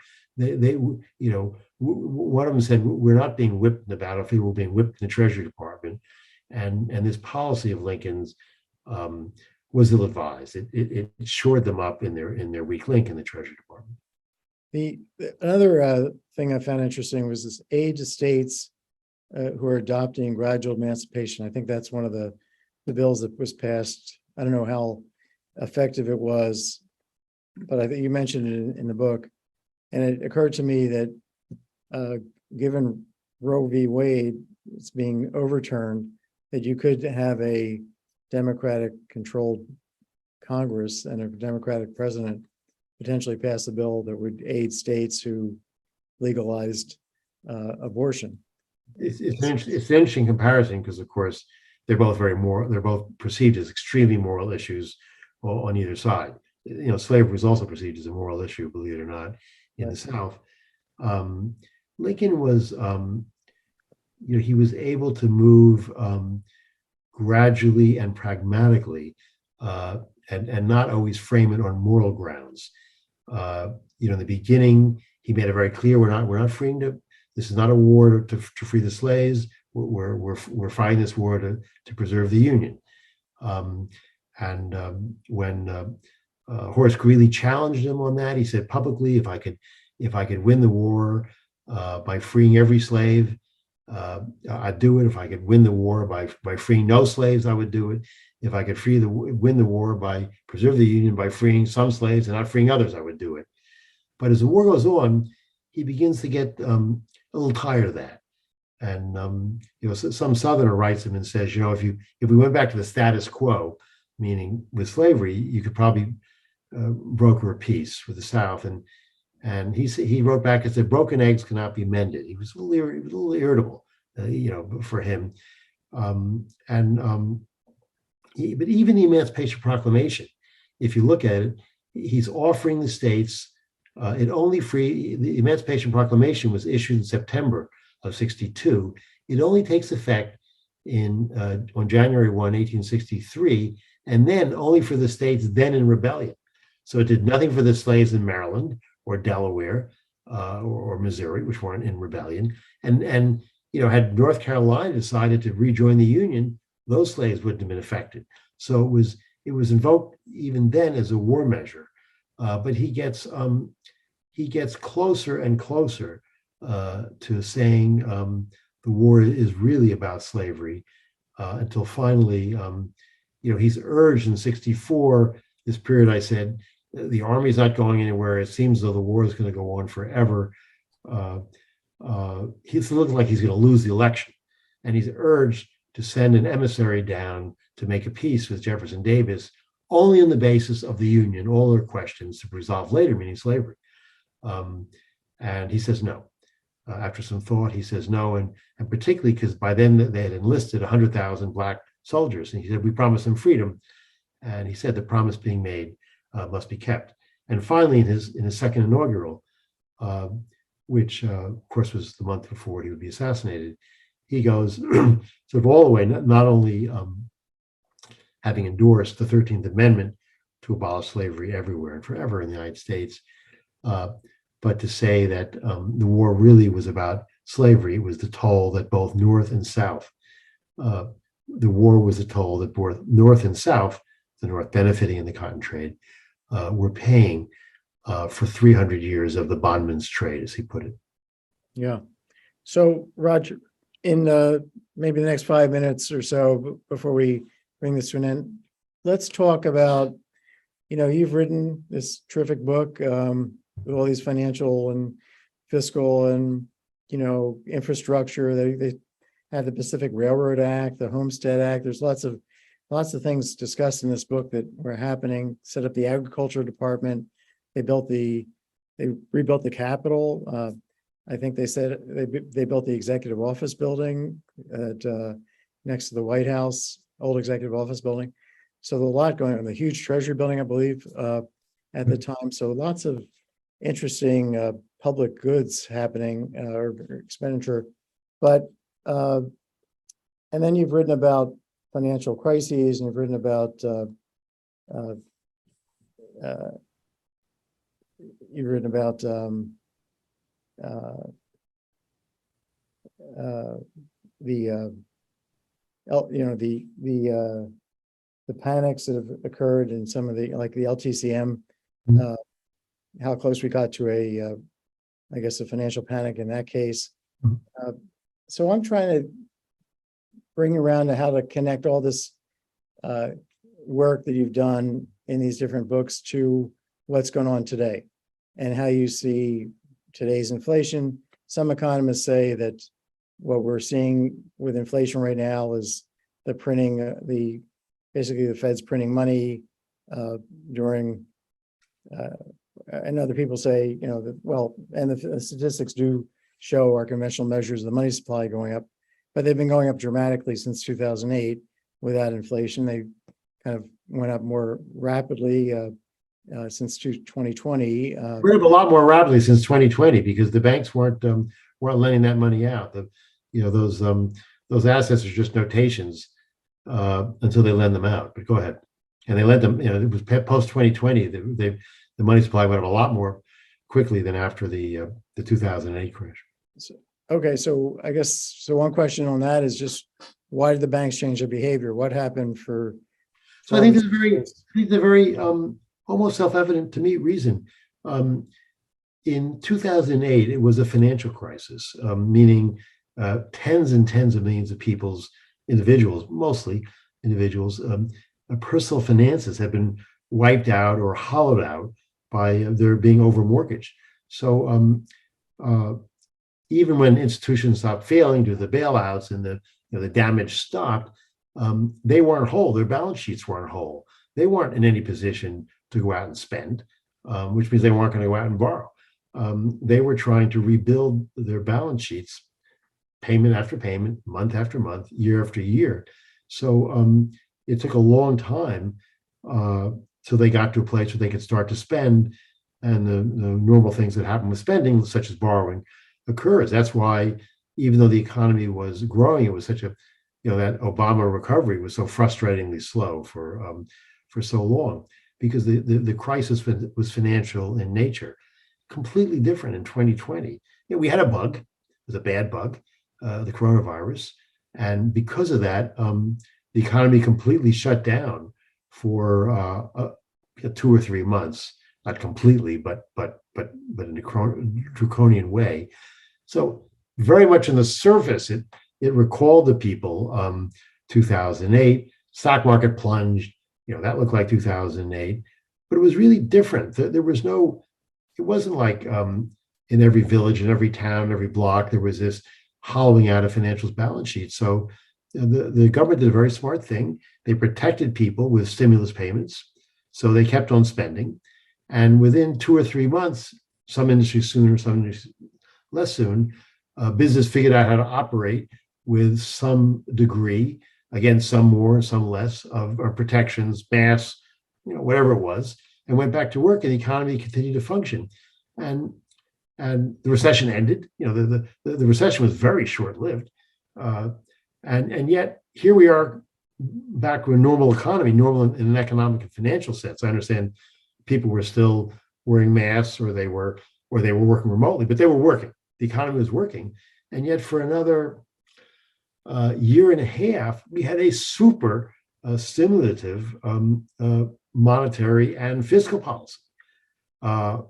One of them said, we're not being whipped in the battlefield, we're being whipped in the Treasury Department. And this policy of Lincoln's was ill-advised. It shored them up in their weak link in the Treasury Department. Another thing I found interesting was this aid to states who are adopting gradual emancipation. I think that's one of the bills that was passed. I don't know how effective it was, but I think you mentioned it in the book. And it occurred to me that given Roe v. Wade, it's being overturned, that you could have a Democratic controlled Congress and a Democratic president potentially pass a bill that would aid states who legalized abortion. It's an interesting comparison because, of course, they're both very moral. They're both perceived as extremely moral issues on either side. Slavery was also perceived as a moral issue, believe it or not, in the South. Lincoln was, he was able to move gradually and pragmatically, and not always frame it on moral grounds. In the beginning, he made it very clear: we're not freeing this is not a war to free the slaves. We're fighting this war to preserve the Union. When Horace Greeley challenged him on that, he said publicly, if I could win the war by freeing every slave, I'd do it. If I could win the war by freeing no slaves, I would do it. If I could win the war by preserve the Union by freeing some slaves and not freeing others, I would do it. But as the war goes on, he begins to get a little tired of that. And some Southerner writes him and says, if we went back to the status quo, meaning with slavery, you could probably broker a peace with the South. And he wrote back and said, broken eggs cannot be mended. He was a little irritable, for him. But even the Emancipation Proclamation, if you look at it, he's offering the states the Emancipation Proclamation was issued in September of 62. It only takes effect on January 1, 1863, and then only for the states then in rebellion. So it did nothing for the slaves in Maryland or Delaware or Missouri, which weren't in rebellion. And had North Carolina decided to rejoin the Union, those slaves wouldn't have been affected. So it was invoked even then as a war measure. But he gets closer and closer to saying the war is really about slavery, until finally, he's urged in 64 this period, I said, the army's not going anywhere. It seems as though the war is going to go on forever. He's looking like he's going to lose the election. And he's urged to send an emissary down to make a peace with Jefferson Davis, only on the basis of the Union, all their questions to be resolved later, meaning slavery. And he says no. After some thought, he says no, and particularly because by then they had enlisted 100,000 Black soldiers. And he said, we promised them freedom. And he said the promise being made must be kept. And finally, in his second inaugural, which of course was the month before he would be assassinated, he goes sort of all the way, not only having endorsed the 13th Amendment to abolish slavery everywhere and forever in the United States, but to say that the war really was about slavery. It was the toll that both North and South, the war was the toll that both North and South, the North benefiting in the cotton trade, were paying for 300 years of the bondman's trade, as he put it. Yeah. So, Roger, in maybe the next 5 minutes or so before we bring this to an end, let's talk about, you've written this terrific book with all these financial and fiscal and, infrastructure. They had the Pacific Railroad Act, the Homestead Act. There's lots of things discussed in this book that were happening. Set up the agriculture department. They rebuilt the Capitol. I think they said they built the executive office building next to the White House, old executive office building. So there's a lot going on. The huge Treasury building, I believe, at the time. So lots of interesting public goods happening or expenditure. But and then you've written about financial crises, and you've written about the panics that have occurred in some of the, like the LTCM, how close we got to I guess a financial panic in that case. So I'm trying to bring around to how to connect all this work that you've done in these different books to what's going on today and how you see today's inflation. Some economists say that what we're seeing with inflation right now is the printing, basically the Fed's printing money during, and other people say, and the statistics do show our conventional measures of the money supply going up, but they've been going up dramatically since 2008 without inflation. They kind of went up more rapidly since 2020. We're up a lot more rapidly since 2020 because the banks weren't lending that money out. Those assets are just notations until they lend them out. But go ahead. And they lent them. It was post 2020. The money supply went up a lot more quickly than after the 2008 crash. So I guess one question on that is just why did the banks change their behavior? What happened for? So I think there's a very almost self-evident to me reason. In 2008, it was a financial crisis, meaning tens and tens of millions of individuals, mostly individuals, personal finances have been wiped out or hollowed out by their being over mortgaged. So even when institutions stopped failing due to the bailouts and the damage stopped, they weren't whole. Their balance sheets weren't whole. They weren't in any position to go out and spend, which means they weren't going to go out and borrow. They were trying to rebuild their balance sheets, payment after payment, month after month, year after year. So it took a long time till they got to a place where they could start to spend, and the normal things that happen with spending, such as borrowing, occurs. That's why, even though the economy was growing, it was such a, that Obama recovery was so frustratingly slow for so long, because the crisis was financial in nature. Completely different in 2020. We had a bug. It was a bad bug, the coronavirus, and because of that, the economy completely shut down for 2 or 3 months. Not completely, but in a draconian way. So very much on the surface, it recalled the people 2008. Stock market plunged. That looked like 2008. but it was really different. There was no, it wasn't like in every village, in every town, every block, there was this hollowing out of financials balance sheet. So the government did a very smart thing. They protected people with stimulus payments. So they kept on spending. And within 2 or 3 months, some industries sooner, some industries less soon, business figured out how to operate with some degree, again, some more, some less of protections, mass, whatever it was, and went back to work, and the economy continued to function. And the recession ended. The recession was very short-lived, and yet here we are back to a normal economy, normal in an economic and financial sense. I understand people were still wearing masks, or they were working remotely, but they were working. The economy was working, and yet for another year and a half, we had a super stimulative monetary and fiscal policy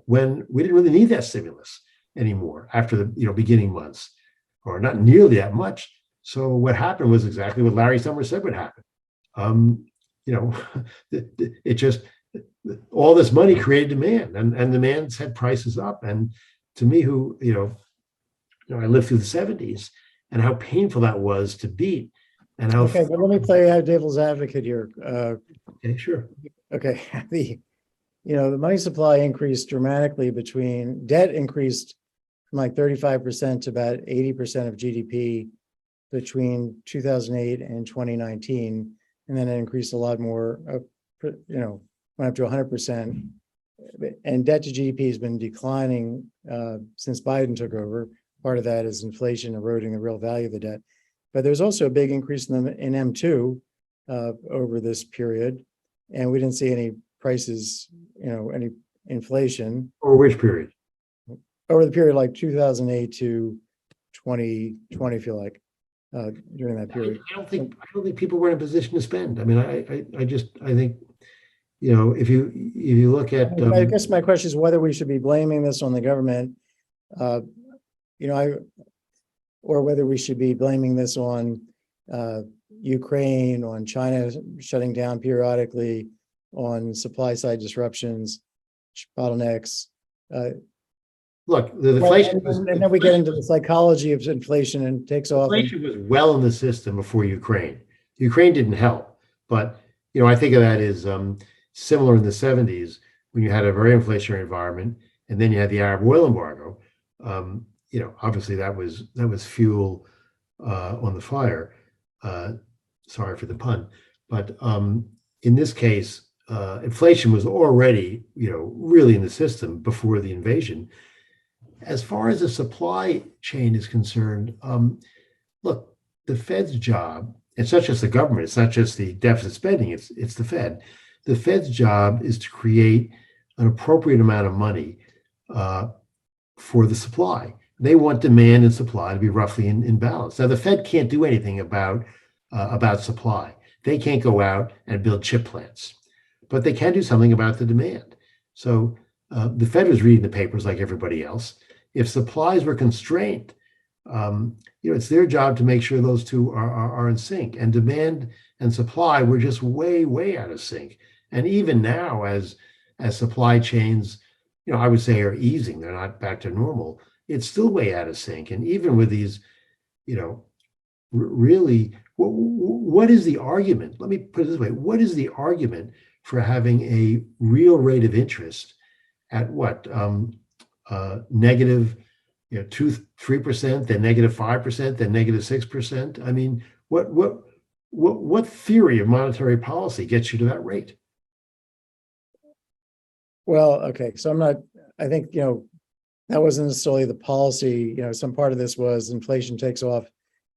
when we didn't really need that stimulus anymore after the beginning months, or not nearly that much. So what happened was exactly what Larry Summers said would happen. It just, all this money created demand, and demand set prices up. And to me, I lived through the 70s, and how painful that was to beat, and how. Okay, but let me play devil's advocate here. Okay, sure. Okay, the money supply increased dramatically debt increased from like 35% to about 80% of GDP between 2008 and 2019, and then it increased a lot more. Went up to 100%, and debt to GDP has been declining since Biden took over. Part of that is inflation eroding the real value of the debt, but there's also a big increase in M2 over this period, and we didn't see any prices, any inflation. Over which period? Over the period like 2008 to 2020, I feel like during that period. I don't think people were in a position to spend. I mean, I think, if you look at. I guess my question is whether we should be blaming this on the government, or whether we should be blaming this on Ukraine, on China shutting down periodically, on supply side disruptions, bottlenecks. Look, the inflation was, and then we get into the psychology of inflation and takes off. Inflation was well in the system before Ukraine. Ukraine didn't help, but I think of that as similar in the 70s when you had a very inflationary environment, and then you had the Arab oil embargo. Obviously that was fuel on the fire. Sorry for the pun, but in this case, inflation was already really in the system before the invasion. As far as the supply chain is concerned, look, the Fed's job, it's not just the government, it's not just the deficit spending, it's the Fed. The Fed's job is to create an appropriate amount of money for the supply. They want demand and supply to be roughly in balance. Now, the Fed can't do anything about supply. They can't go out and build chip plants, but they can do something about the demand. So the Fed was reading the papers like everybody else. If supplies were constrained, it's their job to make sure those two are in sync. And demand and supply were just way, way out of sync. And even now, as supply chains, I would say are easing, they're not back to normal, it's still way out of sync. And even with these, really, what is the argument? Let me put it this way. What is the argument for having a real rate of interest at what? Negative 2-3%, then negative 5%, then negative 6%. I mean, what theory of monetary policy gets you to that rate? Well, okay, so I think that wasn't necessarily the policy. Some part of this was inflation takes off.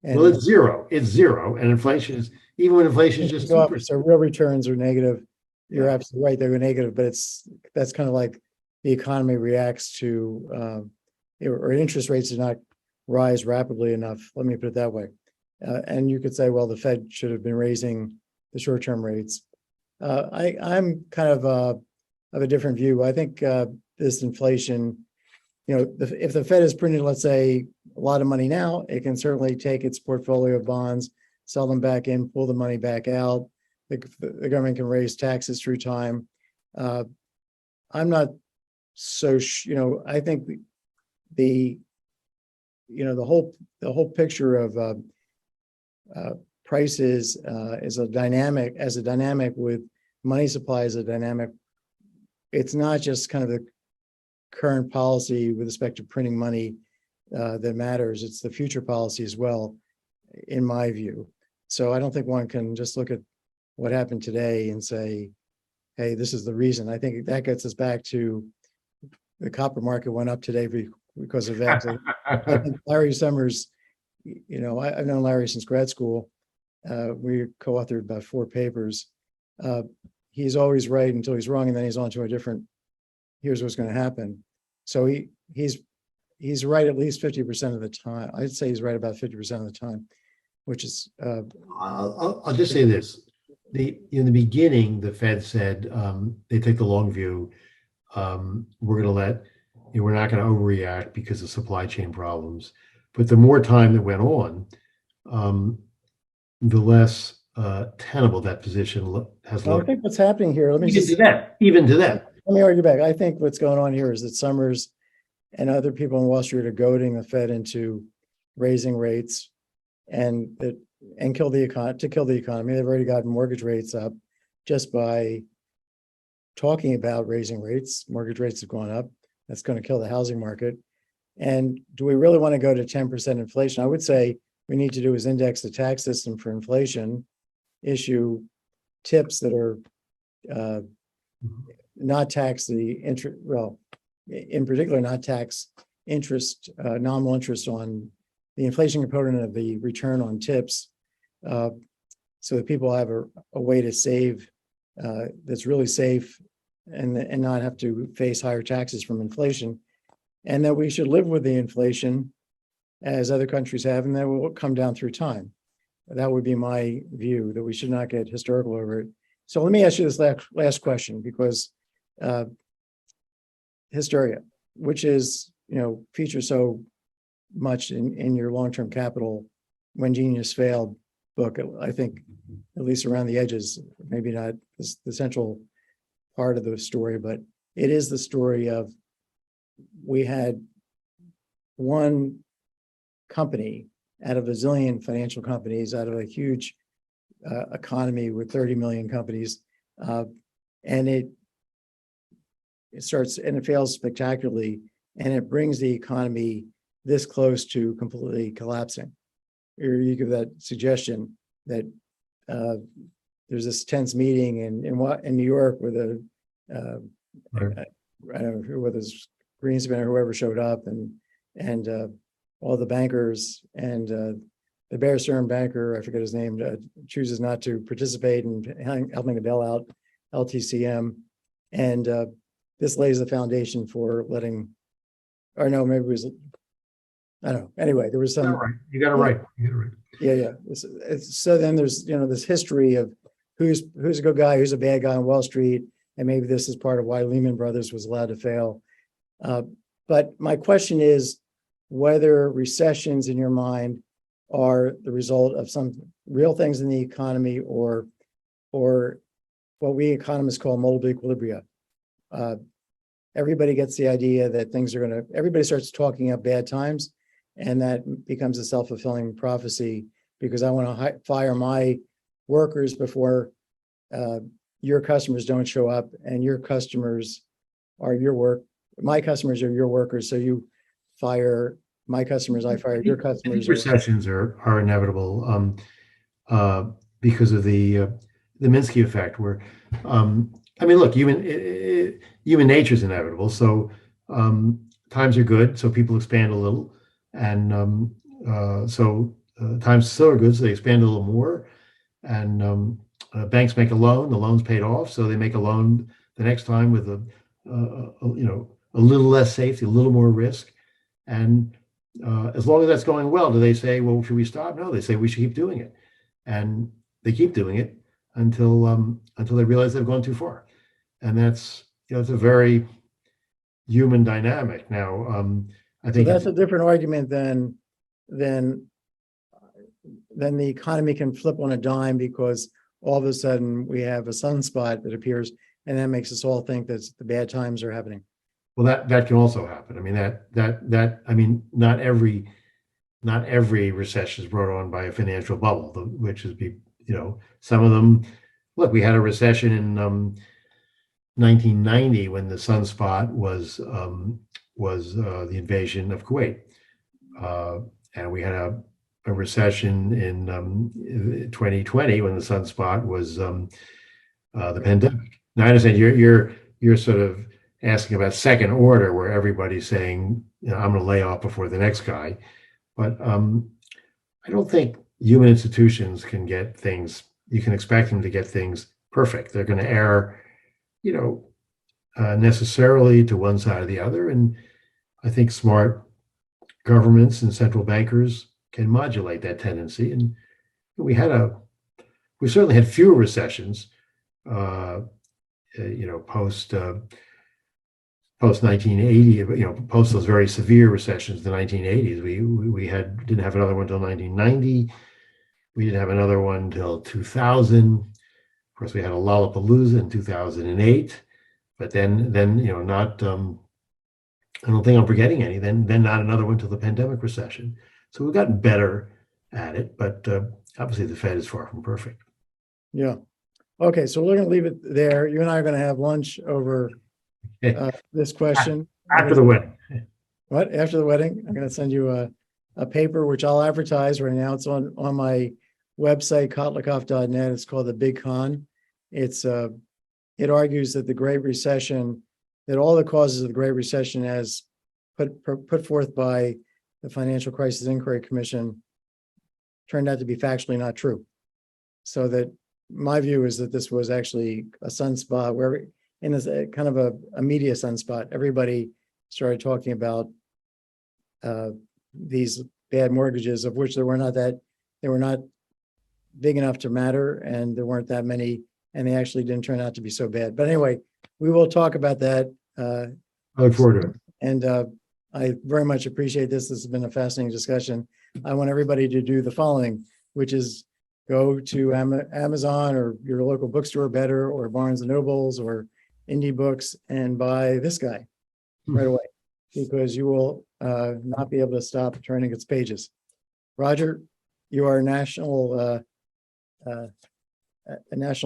And well, it's zero, and inflation is, even when inflation is just 2%. So real returns are negative. You're absolutely right; they were negative, but that's kind of like the economy reacts to, or interest rates did not rise rapidly enough. Let me put it that way. And you could say, well, the Fed should have been raising the short-term rates. I'm kind of a different view. I think this inflation, if the Fed is printing, let's say, a lot of money now, it can certainly take its portfolio of bonds, sell them back in, pull the money back out. The government can raise taxes through time. I'm not so, I think the, the whole picture of prices is a dynamic, with money supply as a dynamic. It's not just kind of the current policy with respect to printing money that matters. It's the future policy as well, in my view. So I don't think one can just look at what happened today and say, hey, this is the reason. I think that gets us back to the copper market went up today because of X. I think Larry Summers, I've known Larry since grad school. We co-authored about 4 papers. He's always right until he's wrong, and then he's on to a different, here's what's going to happen. So he's right at least 50% of the time. I'd say he's right about 50% of the time, which is I'll just say this. In the beginning, the Fed said they take the long view. We're not going to overreact because of supply chain problems. But the more time that went on, the less tenable that position has I looked. think what's happening here, Even to that. Let me argue back. I think what's going on here is that Summers and other people in Wall Street are goading the Fed into raising rates and kill the economy. They've already gotten mortgage rates up just by talking about raising rates. Mortgage rates have gone up. That's going to kill the housing market. And do we really want to go to 10% inflation? I would say we need to do is index the tax system for inflation, issue tips that are not tax the interest, well, in particular, not tax interest, nominal interest on the inflation component of the return on tips, so that people have a way to save that's really safe and not have to face higher taxes from inflation, and that we should live with the inflation as other countries have, and that will come down through time. That would be my view, that we should not get hysterical over it. So let me ask you this last question, because hysteria, which is, features so much in your long-term capital When Genius Failed book, I think, at least around the edges, maybe not the central part of the story, but it is the story of, we had one company out of a zillion financial companies, out of a huge economy with 30 million companies, and it starts and it fails spectacularly, and it brings the economy this close to completely collapsing. Or you give that suggestion that there's this tense meeting in New York with I don't know whether it's Greenspan or whoever showed up, and all the bankers, and the Bear Stearns banker, I forget his name, chooses not to participate in helping to bail out LTCM, and this lays the foundation for letting, or no, maybe it was, I don't know. Anyway, there was some. You got it right. Yeah. So then there's, this history of who's a good guy, who's a bad guy on Wall Street, and maybe this is part of why Lehman Brothers was allowed to fail. But my question is whether recessions in your mind are the result of some real things in the economy, or what we economists call multiple equilibria. Everybody gets the idea that everybody starts talking up bad times, and that becomes a self-fulfilling prophecy, because I want to fire my workers before your customers don't show up, and your customers are my customers are your workers, so you fire my customers, I fire your customers. I think recessions are inevitable because of the Minsky effect, where look, human nature is inevitable. So times are good, so people expand a little, and so times still are good, so they expand a little more, and banks make a loan, the loan's paid off, so they make a loan the next time with a little less safety, a little more risk, and as long as that's going well, do they say, well, should we stop? No, they say we should keep doing it, and they keep doing it until they realize they've gone too far, and that's it's a very human dynamic. Now, I think so that's a different argument than the economy can flip on a dime, because all of a sudden we have a sunspot that appears. and that makes us all think that the bad times are happening. Well, that can also happen. I mean, I mean, not every recession is brought on by a financial bubble, which is, some of them. Look, we had a recession in 1990 when the sunspot was the invasion of Kuwait, and we had a recession in 2020 when the sunspot was the pandemic. Now, I understand you're sort of asking about second order, where everybody's saying, I'm going to lay off before the next guy. But I don't think human institutions can get things. You can expect them to get things perfect. They're going to err, necessarily to one side or the other. And I think smart governments and central bankers can modulate that tendency. And we certainly had fewer recessions, post 1980, post those very severe recessions, the 1980s. We didn't have another one until 1990. We didn't have another one until 2000. Of course, we had a Lollapalooza in 2008. But then not. I don't think I'm forgetting any. Then not another one until the pandemic recession. So we've gotten better at it, but obviously the Fed is far from perfect. Yeah. Okay, so we're going to leave it there. You and I are going to have lunch over this question. After the wedding. What? After the wedding? I'm going to send you a paper, which I'll advertise right now. It's on my website, kotlikoff.net. It's called The Big Con. It argues that the Great Recession, that all the causes of the Great Recession as put forth by the Financial Crisis Inquiry Commission turned out to be factually not true. So that my view is that this was actually a sunspot where, in a kind of a media sunspot, everybody started talking about these bad mortgages, of which they were not big enough to matter, and there weren't that many, and they actually didn't turn out to be so bad. But anyway, we will talk about that. I look forward to it. And I very much appreciate this. This has been a fascinating discussion. I want everybody to do the following, which is go to Amazon or your local bookstore, Better, or Barnes and Nobles, or Indie Books, and buy this guy right away, because you will not be able to stop turning its pages. Roger, you are a national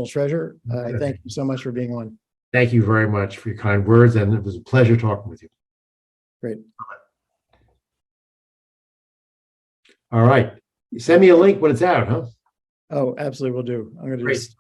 treasure. I thank you so much for being on. Thank you very much for your kind words, and it was a pleasure talking with you. Great. All right. Send me a link when it's out, huh? Oh, absolutely, will do. I'm going to Great. just